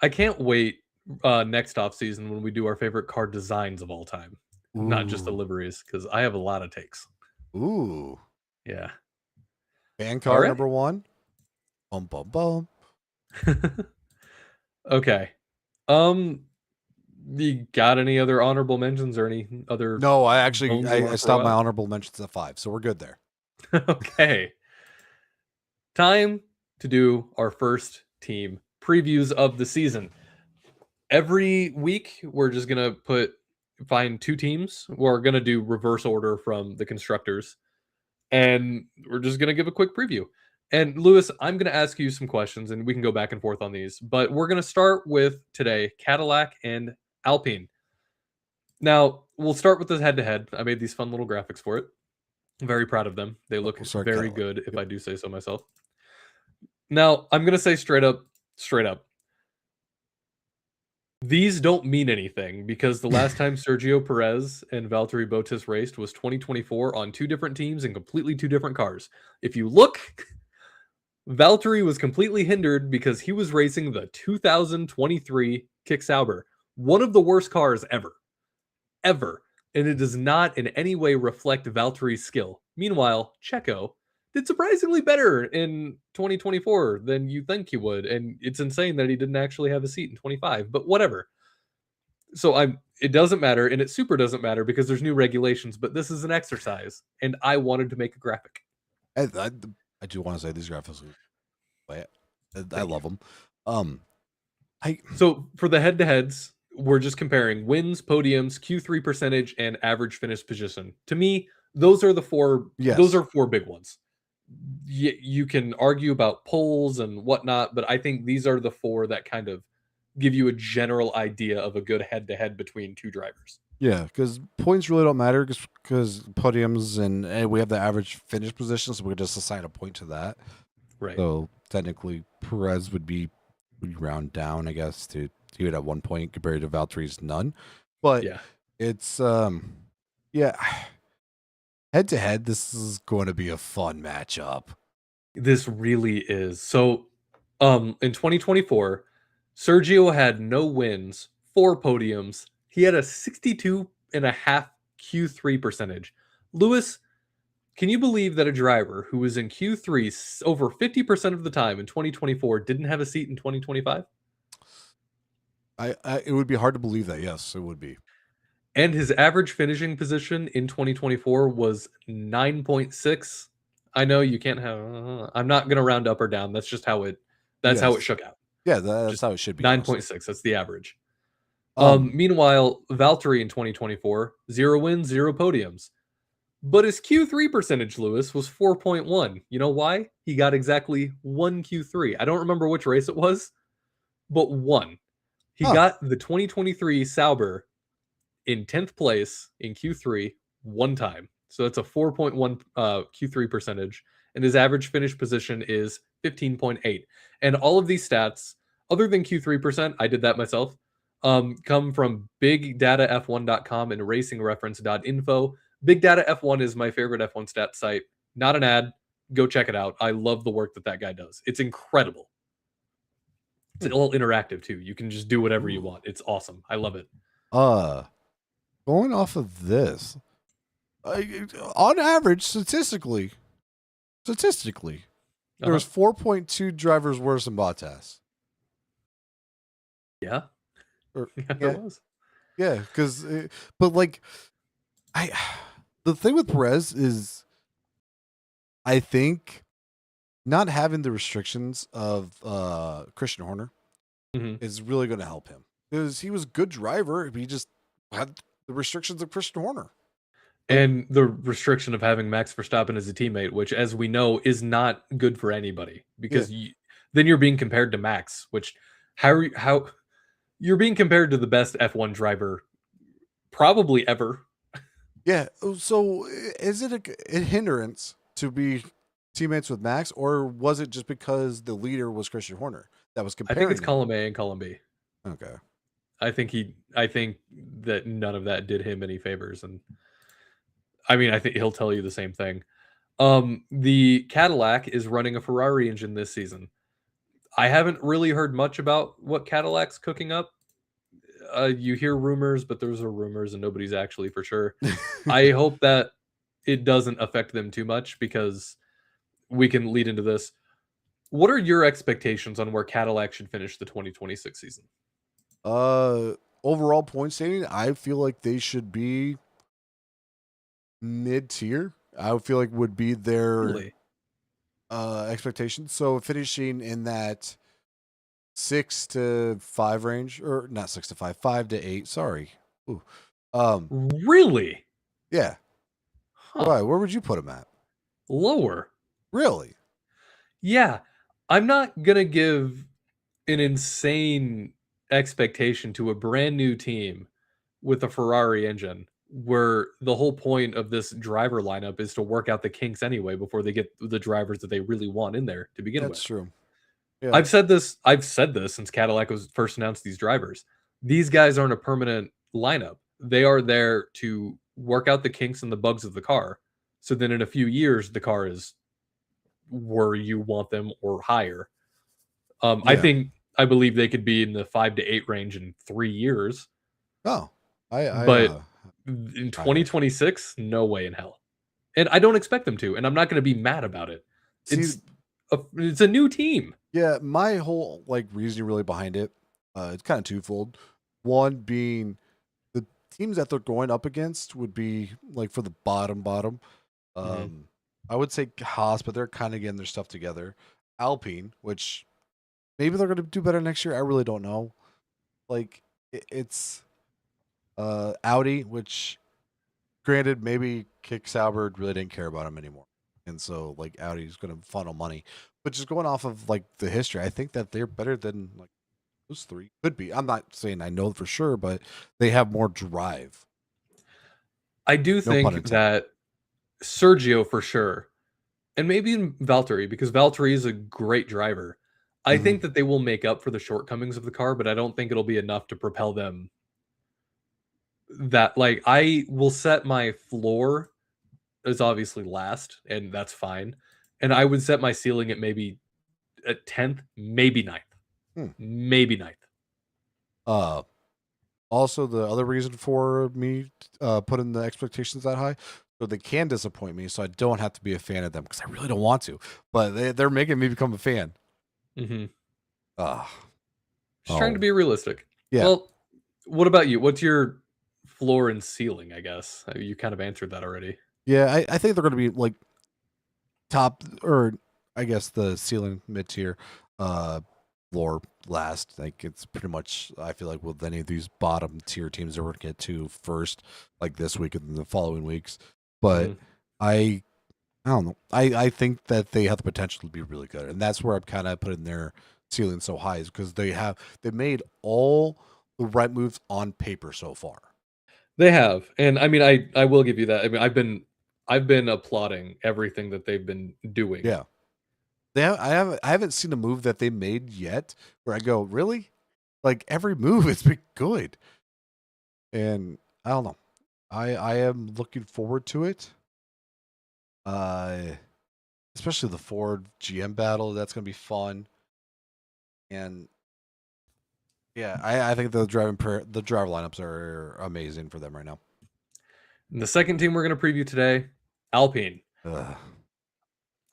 [SPEAKER 1] I can't wait next off season when we do our favorite car designs of all time, not just the
[SPEAKER 2] Ooh,
[SPEAKER 1] liveries, because I have a lot of takes.
[SPEAKER 2] ooh,
[SPEAKER 1] Yeah.
[SPEAKER 2] fan
[SPEAKER 1] All
[SPEAKER 2] car
[SPEAKER 1] right.
[SPEAKER 2] number one. Bum bum bum.
[SPEAKER 1] Okay. Um, you got any other honorable mentions or any other
[SPEAKER 2] No, I actually
[SPEAKER 1] bones you
[SPEAKER 2] I
[SPEAKER 1] want to throw
[SPEAKER 2] stopped my
[SPEAKER 1] out?
[SPEAKER 2] honorable mentions at 5, so we're good there.
[SPEAKER 1] Okay. Time to do our first team previews of the season. Every week, we're just gonna find two teams. We're gonna do reverse order from the constructors, and we're just gonna give a quick preview. And Lewis, I'm gonna ask you some questions, and we can go back and forth on these. But we're gonna start with today Cadillac and Alpine. Now, we'll start with this head to head. I made these fun little graphics for it. I'm very proud of them. They
[SPEAKER 2] Oh,
[SPEAKER 1] look
[SPEAKER 2] we'll start
[SPEAKER 1] very
[SPEAKER 2] Cadillac.
[SPEAKER 1] good, if
[SPEAKER 2] Yep.
[SPEAKER 1] I do say so myself. Now, I'm gonna say straight up. These don't mean anything because the last time Sergio Perez and Valtteri Bottas raced was 2024 on two different teams and completely two different cars. If you look, Valtteri was completely hindered because he was racing the 2023 Kick Sauber, one of the worst cars ever, ever. And it does not in any way reflect Valtteri's skill. Meanwhile, Checo did surprisingly better in 2024 than you think he would. And it's insane that he didn't actually have a seat in 25, but whatever. So I'm it doesn't matter and it super doesn't matter because there's new regulations, but this is an exercise and I wanted to make a graphic.
[SPEAKER 2] I, I, I do want to say these graphics, I
[SPEAKER 1] Thank you.
[SPEAKER 2] love them. Um, I
[SPEAKER 1] So for the head to heads, we're just comparing wins, podiums, Q3 percentage, and average finish position. To me, those
[SPEAKER 2] yes,
[SPEAKER 1] are four big ones. You can argue about polls and whatnot, but I think these are the four that kind of give you a general idea of a good head to head between two drivers.
[SPEAKER 2] yeah, because points really don't matter because podiums and we have the average finish position, so we could just assign a point to that.
[SPEAKER 1] Right.
[SPEAKER 2] So technically, Perez would round down, I guess, to he would have 1 point compared to Valtteri's none. But
[SPEAKER 1] Yeah.
[SPEAKER 2] it's yeah, head to head, this is going to be a fun matchup.
[SPEAKER 1] This really is. So, in 2024, Sergio had no wins, four podiums. He had a 62.5 Q3 percentage. Lewis, can you believe that a driver who was in Q3 over 50% of the time in 2024 didn't have a seat in 2025?
[SPEAKER 2] I it would be hard to believe that. Yes, it would be.
[SPEAKER 1] And his average finishing position in 2024 was 9.6. I know you can't have I'm not going to round up or down. That's how it
[SPEAKER 2] Yes,
[SPEAKER 1] shook out.
[SPEAKER 2] Yeah, that's
[SPEAKER 1] Just
[SPEAKER 2] how it should be, honestly.
[SPEAKER 1] 9.6. That's the average.
[SPEAKER 2] Um,
[SPEAKER 1] Meanwhile, Valtteri in 2024, 0 wins, 0 podiums. But his Q3 percentage, Lewis, was 4.1. You know why? He got exactly one Q3. I don't remember which race it was, but one. He
[SPEAKER 2] huh.
[SPEAKER 1] got the 2023 Sauber in 10th place in Q3 one time. So that's a 4.1 Q3 percentage. And his average finish position is 15.8. And all of these stats, other than Q3%, I did that myself, come from bigdataf1.com and racingreference.info. Big Data F1 is my favorite F1 stat site. Not an ad. Go check it out. I love the work that that guy does. It's incredible. It's
[SPEAKER 2] Hmm.
[SPEAKER 1] all interactive too. You can just do whatever you
[SPEAKER 2] Ooh.
[SPEAKER 1] want. It's awesome. I love it.
[SPEAKER 2] Uh, Going off of this, on average, statistically,
[SPEAKER 1] Uh
[SPEAKER 2] there was
[SPEAKER 1] huh.
[SPEAKER 2] 4.2 drivers worse than Bottas.
[SPEAKER 1] Yeah.
[SPEAKER 2] Or
[SPEAKER 1] Yeah, there
[SPEAKER 2] yeah,
[SPEAKER 1] was.
[SPEAKER 2] yeah, because but like I, the thing with Perez is I think not having the restrictions of Christian Horner
[SPEAKER 1] Mhm.
[SPEAKER 2] is really going to help him because he was a good driver. He just had the restrictions of Christian Horner. Like,
[SPEAKER 1] And the restriction of having Max Verstappen as a teammate, which, as we know, is not good for anybody
[SPEAKER 2] yeah,
[SPEAKER 1] because then you're being compared to Max, which how you're being compared to the best F1 driver probably ever.
[SPEAKER 2] yeah. So, is it a hindrance to be teammates with Max, or was it just because the leader was Christian Horner that was
[SPEAKER 1] I think it's
[SPEAKER 2] comparing him?
[SPEAKER 1] column A and column B.
[SPEAKER 2] Okay.
[SPEAKER 1] I think that none of that did him any favors, and I mean, I think he'll tell you the same thing. The Cadillac is running a Ferrari engine this season. I haven't really heard much about what Cadillac's cooking up. You hear rumors, but those are rumors and nobody's actually for sure. I hope that it doesn't affect them too much because we can lead into this. What are your expectations on where Cadillac should finish the 2026 season?
[SPEAKER 2] uh, Overall point standing, I feel like they should be mid tier. I would feel like would be their
[SPEAKER 1] Really?
[SPEAKER 2] expectations. So finishing in that 6 to 5 range, or not 6 to 5, 5 to 8. Sorry. Ooh. Um,
[SPEAKER 1] Really?
[SPEAKER 2] yeah.
[SPEAKER 1] Huh.
[SPEAKER 2] Why? Where would you put him at?
[SPEAKER 1] Lower.
[SPEAKER 2] Really?
[SPEAKER 1] Yeah. I'm not going to give an insane expectation to a brand new team with a Ferrari engine where the whole point of this driver lineup is to work out the kinks anyway before they get the drivers that they really want in there to begin
[SPEAKER 2] That's
[SPEAKER 1] with.
[SPEAKER 2] true. Yeah.
[SPEAKER 1] I've said this since Cadillac was first announced these drivers. These guys aren't a permanent lineup. They are there to work out the kinks and the bugs of the car. So then in a few years the car is where you want them or higher.
[SPEAKER 2] Yeah.
[SPEAKER 1] I believe they could be in the 5 to 8 range in 3 years,
[SPEAKER 2] Oh, I
[SPEAKER 1] but in
[SPEAKER 2] higher.
[SPEAKER 1] 2026, no way in hell. And I don't expect them to, and I'm not going to be mad about it.
[SPEAKER 2] See,
[SPEAKER 1] It's a new team.
[SPEAKER 2] yeah, my whole like reasoning really behind it, it's kind of twofold. One being the teams that they're going up against would be like for the bottom.
[SPEAKER 1] Hmm.
[SPEAKER 2] Um, I would say Haas, but they're kind of getting their stuff together. Alpine, which maybe they're going to do better next year. I really don't know. Like it's Audi, which granted maybe Kick Sauber really didn't care about him anymore, and so like Audi's going to funnel money. But just going off of like the history, I think that they're better than like those three. Could be. I'm not saying I know for sure, but they have more drive.
[SPEAKER 1] I do
[SPEAKER 2] No pun
[SPEAKER 1] think
[SPEAKER 2] intended.
[SPEAKER 1] that Sergio for sure, and maybe in Valtteri because Valtteri is a great driver. I
[SPEAKER 2] Hmm.
[SPEAKER 1] think that they will make up for the shortcomings of the car, but I don't think it'll be enough to propel them. That like I will set my floor as obviously last, and that's fine. And I would set my ceiling at maybe a 10th, maybe ninth,
[SPEAKER 2] Hmm.
[SPEAKER 1] maybe ninth.
[SPEAKER 2] Uh, Also, the other reason for me putting the expectations that high, so they can disappoint me, so I don't have to be a fan of them because I really don't want to. But they're making me become a fan.
[SPEAKER 1] Hmm.
[SPEAKER 2] Uh,
[SPEAKER 1] Just trying to
[SPEAKER 2] oh,
[SPEAKER 1] be realistic.
[SPEAKER 2] yeah,
[SPEAKER 1] Well, what about you? What's your floor and ceiling? I guess you kind of answered that already.
[SPEAKER 2] yeah. I think they're going to be like top, or I guess the ceiling mid tier. floor last. Like it's pretty much I feel like with any of these bottom tier teams that we're gonna get to first, like this week and the following weeks. But
[SPEAKER 1] Mhm.
[SPEAKER 2] I I don't know. I think that they have the potential to be really good, and that's where I'm kind of putting their ceiling so high is because they made all the right moves on paper so far.
[SPEAKER 1] They have, and I mean, I will give you that. I mean, I've been applauding everything that they've been doing.
[SPEAKER 2] Yeah, I haven't seen a move that they made yet where I go really like every move has been good, and I don't know. I am looking forward to it. Uh, especially the Ford GM battle. That's gonna be fun, and yeah, I think the driver lineups are amazing for them right now.
[SPEAKER 1] And the second team we're going to preview today, Alpine.
[SPEAKER 2] Ugh.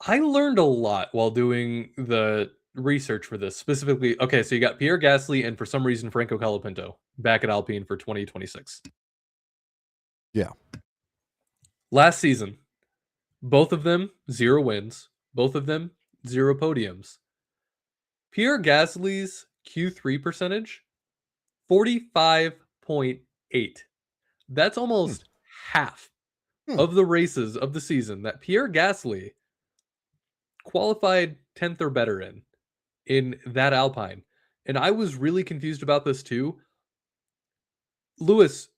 [SPEAKER 1] I learned a lot while doing the research for this. Specifically, okay, so you got Pierre Gasly and for some reason Franco Colapinto back at Alpine for 2026.
[SPEAKER 2] Yeah.
[SPEAKER 1] Last season, both of them 0 wins, both of them 0 podiums. Pierre Gasly's Q3 percentage 45.8. That's
[SPEAKER 2] Hmm.
[SPEAKER 1] almost half
[SPEAKER 2] Hmm.
[SPEAKER 1] of the races of the season that Pierre Gasly qualified 10th or better in that Alpine. And I was really confused about this too. Lewis,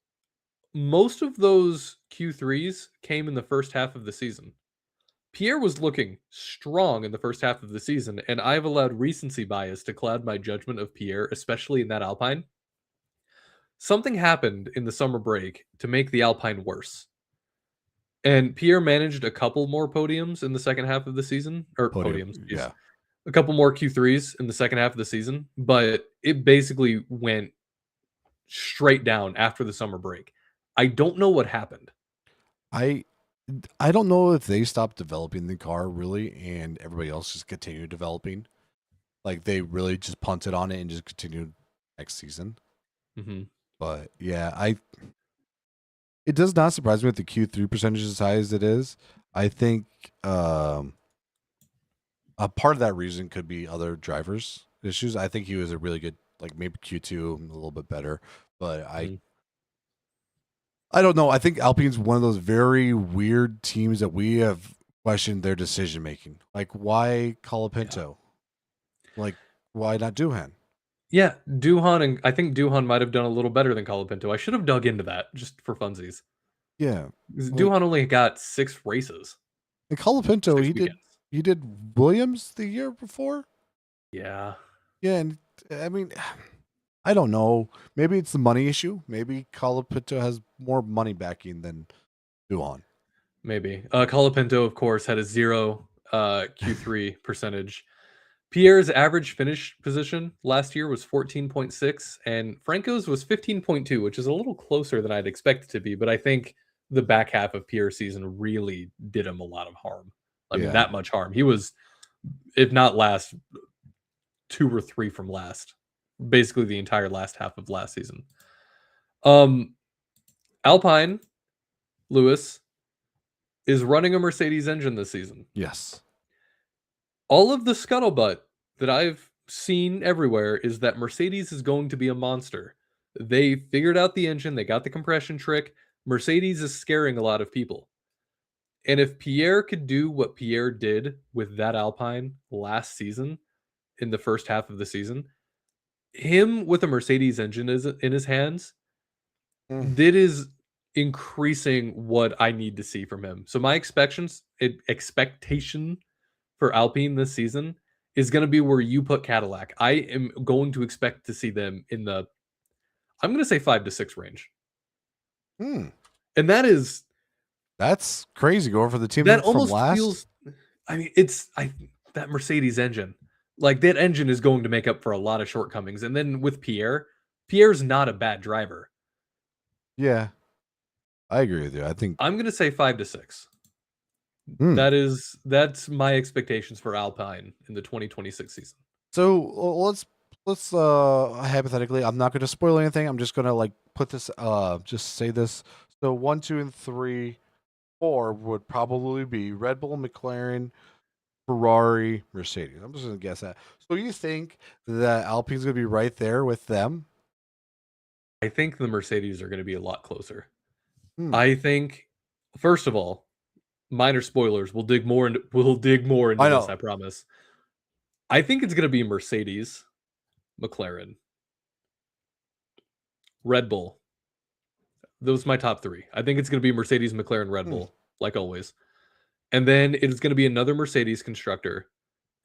[SPEAKER 1] most of those Q3s came in the first half of the season. Pierre was looking strong in the first half of the season, and I've allowed recency bias to cloud my judgment of Pierre, especially in that Alpine. Something happened in the summer break to make the Alpine worse. And Pierre managed a couple more podiums in the second half of the season, or
[SPEAKER 2] Podium.
[SPEAKER 1] podiums, geez,
[SPEAKER 2] Yeah.
[SPEAKER 1] a couple more Q3s in the second half of the season, but it basically went straight down after the summer break. I don't know what happened.
[SPEAKER 2] I I don't know if they stopped developing the car really and everybody else just continued developing. Like they really just punted on it and just continued next season.
[SPEAKER 1] Mhm.
[SPEAKER 2] But yeah, I it does not surprise me with the Q3 percentage as high as it is. I think a part of that reason could be other drivers' issues. I think he was a really good, like maybe Q2 a little bit better, but
[SPEAKER 1] Mhm.
[SPEAKER 2] I don't know. I think Alpine's one of those very weird teams that we have questioned their decision making. Like why
[SPEAKER 1] Yeah.
[SPEAKER 2] Colapinto? Like why not Duhan?
[SPEAKER 1] Yeah, Duhan and I think Duhan might have done a little better than Colapinto. I should have dug into that just for funsies.
[SPEAKER 2] Yeah,
[SPEAKER 1] 'Cause
[SPEAKER 2] like
[SPEAKER 1] Duhan only got 6 races,
[SPEAKER 2] and Colapinto,
[SPEAKER 1] 6 weekends.
[SPEAKER 2] he did Williams the year before.
[SPEAKER 1] Yeah,
[SPEAKER 2] Yeah, and I mean, I don't know. Maybe it's the money issue. Maybe Colapinto has more money backing than Duhan.
[SPEAKER 1] maybe. Colapinto, of course, had a 0, Q3 percentage. Pierre's average finish position last year was 14.6, and Franco's was 15.2, which is a little closer than I'd expect it to be, but I think the back half of Pierre's season really did him a lot of harm. I mean,
[SPEAKER 2] Yeah.
[SPEAKER 1] that much harm. He was, if not last, 2 or 3 from last, basically the entire last half of last season. Um, Alpine, Lewis, is running a Mercedes engine this season.
[SPEAKER 2] Yes.
[SPEAKER 1] All of the scuttlebutt that I've seen everywhere is that Mercedes is going to be a monster. They figured out the engine, they got the compression trick. Mercedes is scaring a lot of people. And if Pierre could do what Pierre did with that Alpine last season in the first half of the season, him with a Mercedes engine is in his hands,
[SPEAKER 2] Mm.
[SPEAKER 1] that is increasing what I need to see from him. So my expectation for Alpine this season is going to be where you put Cadillac. I am going to expect to see them in the I'm going to say 5 to 6 range.
[SPEAKER 2] Mm.
[SPEAKER 1] And
[SPEAKER 2] That's crazy going for the
[SPEAKER 1] that
[SPEAKER 2] team from
[SPEAKER 1] almost
[SPEAKER 2] last.
[SPEAKER 1] feels I mean it's I that Mercedes engine. Like that engine is going to make up for a lot of shortcomings. And then with Pierre, Pierre's not a bad driver.
[SPEAKER 2] Yeah, I agree with you. I think.
[SPEAKER 1] I'm going to say 5 to 6.
[SPEAKER 2] Mm.
[SPEAKER 1] That's my expectations for Alpine in the 2026 season.
[SPEAKER 2] So let's hypothetically, I'm not going to spoil anything. I'm just going to like put this just say this. So 1, 2, and 3, 4 would probably be Red Bull, McLaren, Ferrari, Mercedes. I'm just gonna guess that. So you think that Alpine's gonna be right there with them?
[SPEAKER 1] I think the Mercedes are going to be a lot closer.
[SPEAKER 2] Hmm.
[SPEAKER 1] I think, first of all, minor spoilers. We'll dig more into
[SPEAKER 2] I
[SPEAKER 1] this.
[SPEAKER 2] know.
[SPEAKER 1] I promise. I think it's going to be Mercedes, McLaren, Red Bull. Those are my top three. I think it's going to be Mercedes, McLaren, Red
[SPEAKER 2] Hmm.
[SPEAKER 1] Bull, like always. And then it's going to be another Mercedes constructor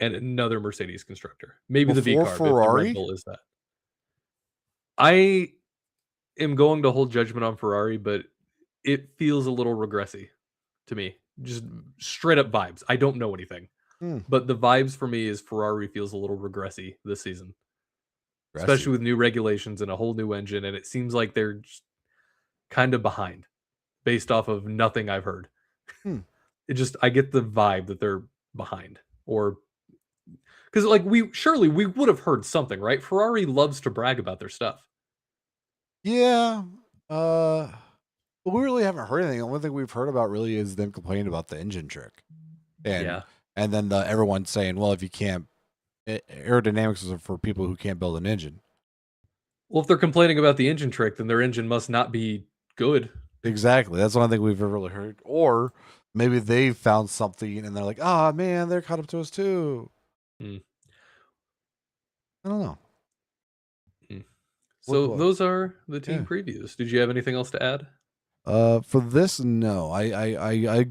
[SPEAKER 1] and another Mercedes constructor. Maybe the V
[SPEAKER 2] Before
[SPEAKER 1] carb if the Red
[SPEAKER 2] Ferrari?
[SPEAKER 1] Bull is that. I am going to hold judgment on Ferrari, but it feels a little regressy to me. Just straight up vibes. I don't know anything.
[SPEAKER 2] Hmm.
[SPEAKER 1] But the vibes for me is Ferrari feels a little regressy this season, especially
[SPEAKER 2] Aggressive.
[SPEAKER 1] with new regulations and a whole new engine. And it seems like they're just kind of behind based off of nothing I've heard.
[SPEAKER 2] Hmm.
[SPEAKER 1] I get the vibe that they're behind, or because like we would have heard something, right? Ferrari loves to brag about their stuff.
[SPEAKER 2] Yeah. But we really haven't heard anything. The only thing we've heard about really is them complaining about the engine trick, and
[SPEAKER 1] Yeah.
[SPEAKER 2] then everyone saying, "Well, if you can't, aerodynamics is for people who can't build an engine."
[SPEAKER 1] Well, if they're complaining about the engine trick, then their engine must not be good.
[SPEAKER 2] Exactly. That's the only thing we've ever really heard. Or maybe they found something and they're like, "Ah, man, they're caught up to us too."
[SPEAKER 1] Mm,
[SPEAKER 2] I don't know.
[SPEAKER 1] mm.
[SPEAKER 2] Look,
[SPEAKER 1] So those are the team
[SPEAKER 2] yeah.
[SPEAKER 1] previews. Did you have anything else to add?
[SPEAKER 2] For this, no. I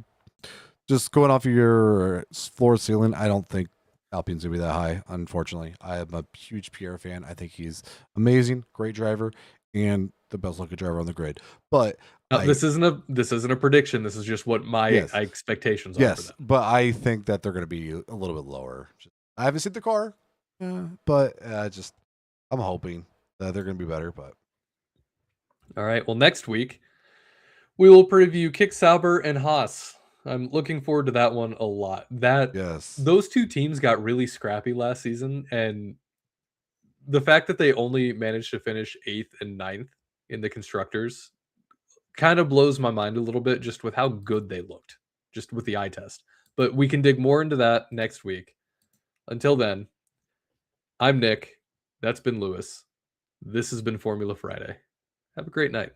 [SPEAKER 2] just going off of your floor ceiling. I don't think Alpine's gonna be that high. Unfortunately, I am a huge Pierre fan. I think he's amazing, great driver, and the best looking driver on the grid. But I
[SPEAKER 1] This isn't a prediction. This is just what my
[SPEAKER 2] yes,
[SPEAKER 1] expectations are for
[SPEAKER 2] yes,
[SPEAKER 1] them.
[SPEAKER 2] but I think that they're gonna be a little bit lower. I haven't seen the car, but just I'm hoping that they're gonna be better. But
[SPEAKER 1] All right. Well, next week we will preview Kick Sauber and Haas. I'm looking forward to that one a lot. That
[SPEAKER 2] yes,
[SPEAKER 1] those two teams got really scrappy last season, and the fact that they only managed to finish eighth and ninth in the constructors kind of blows my mind a little bit, just with how good they looked, just with the eye test. But we can dig more into that next week. Until then, I'm Nick. That's been Lewis. This has been Formula Friday. Have a great night.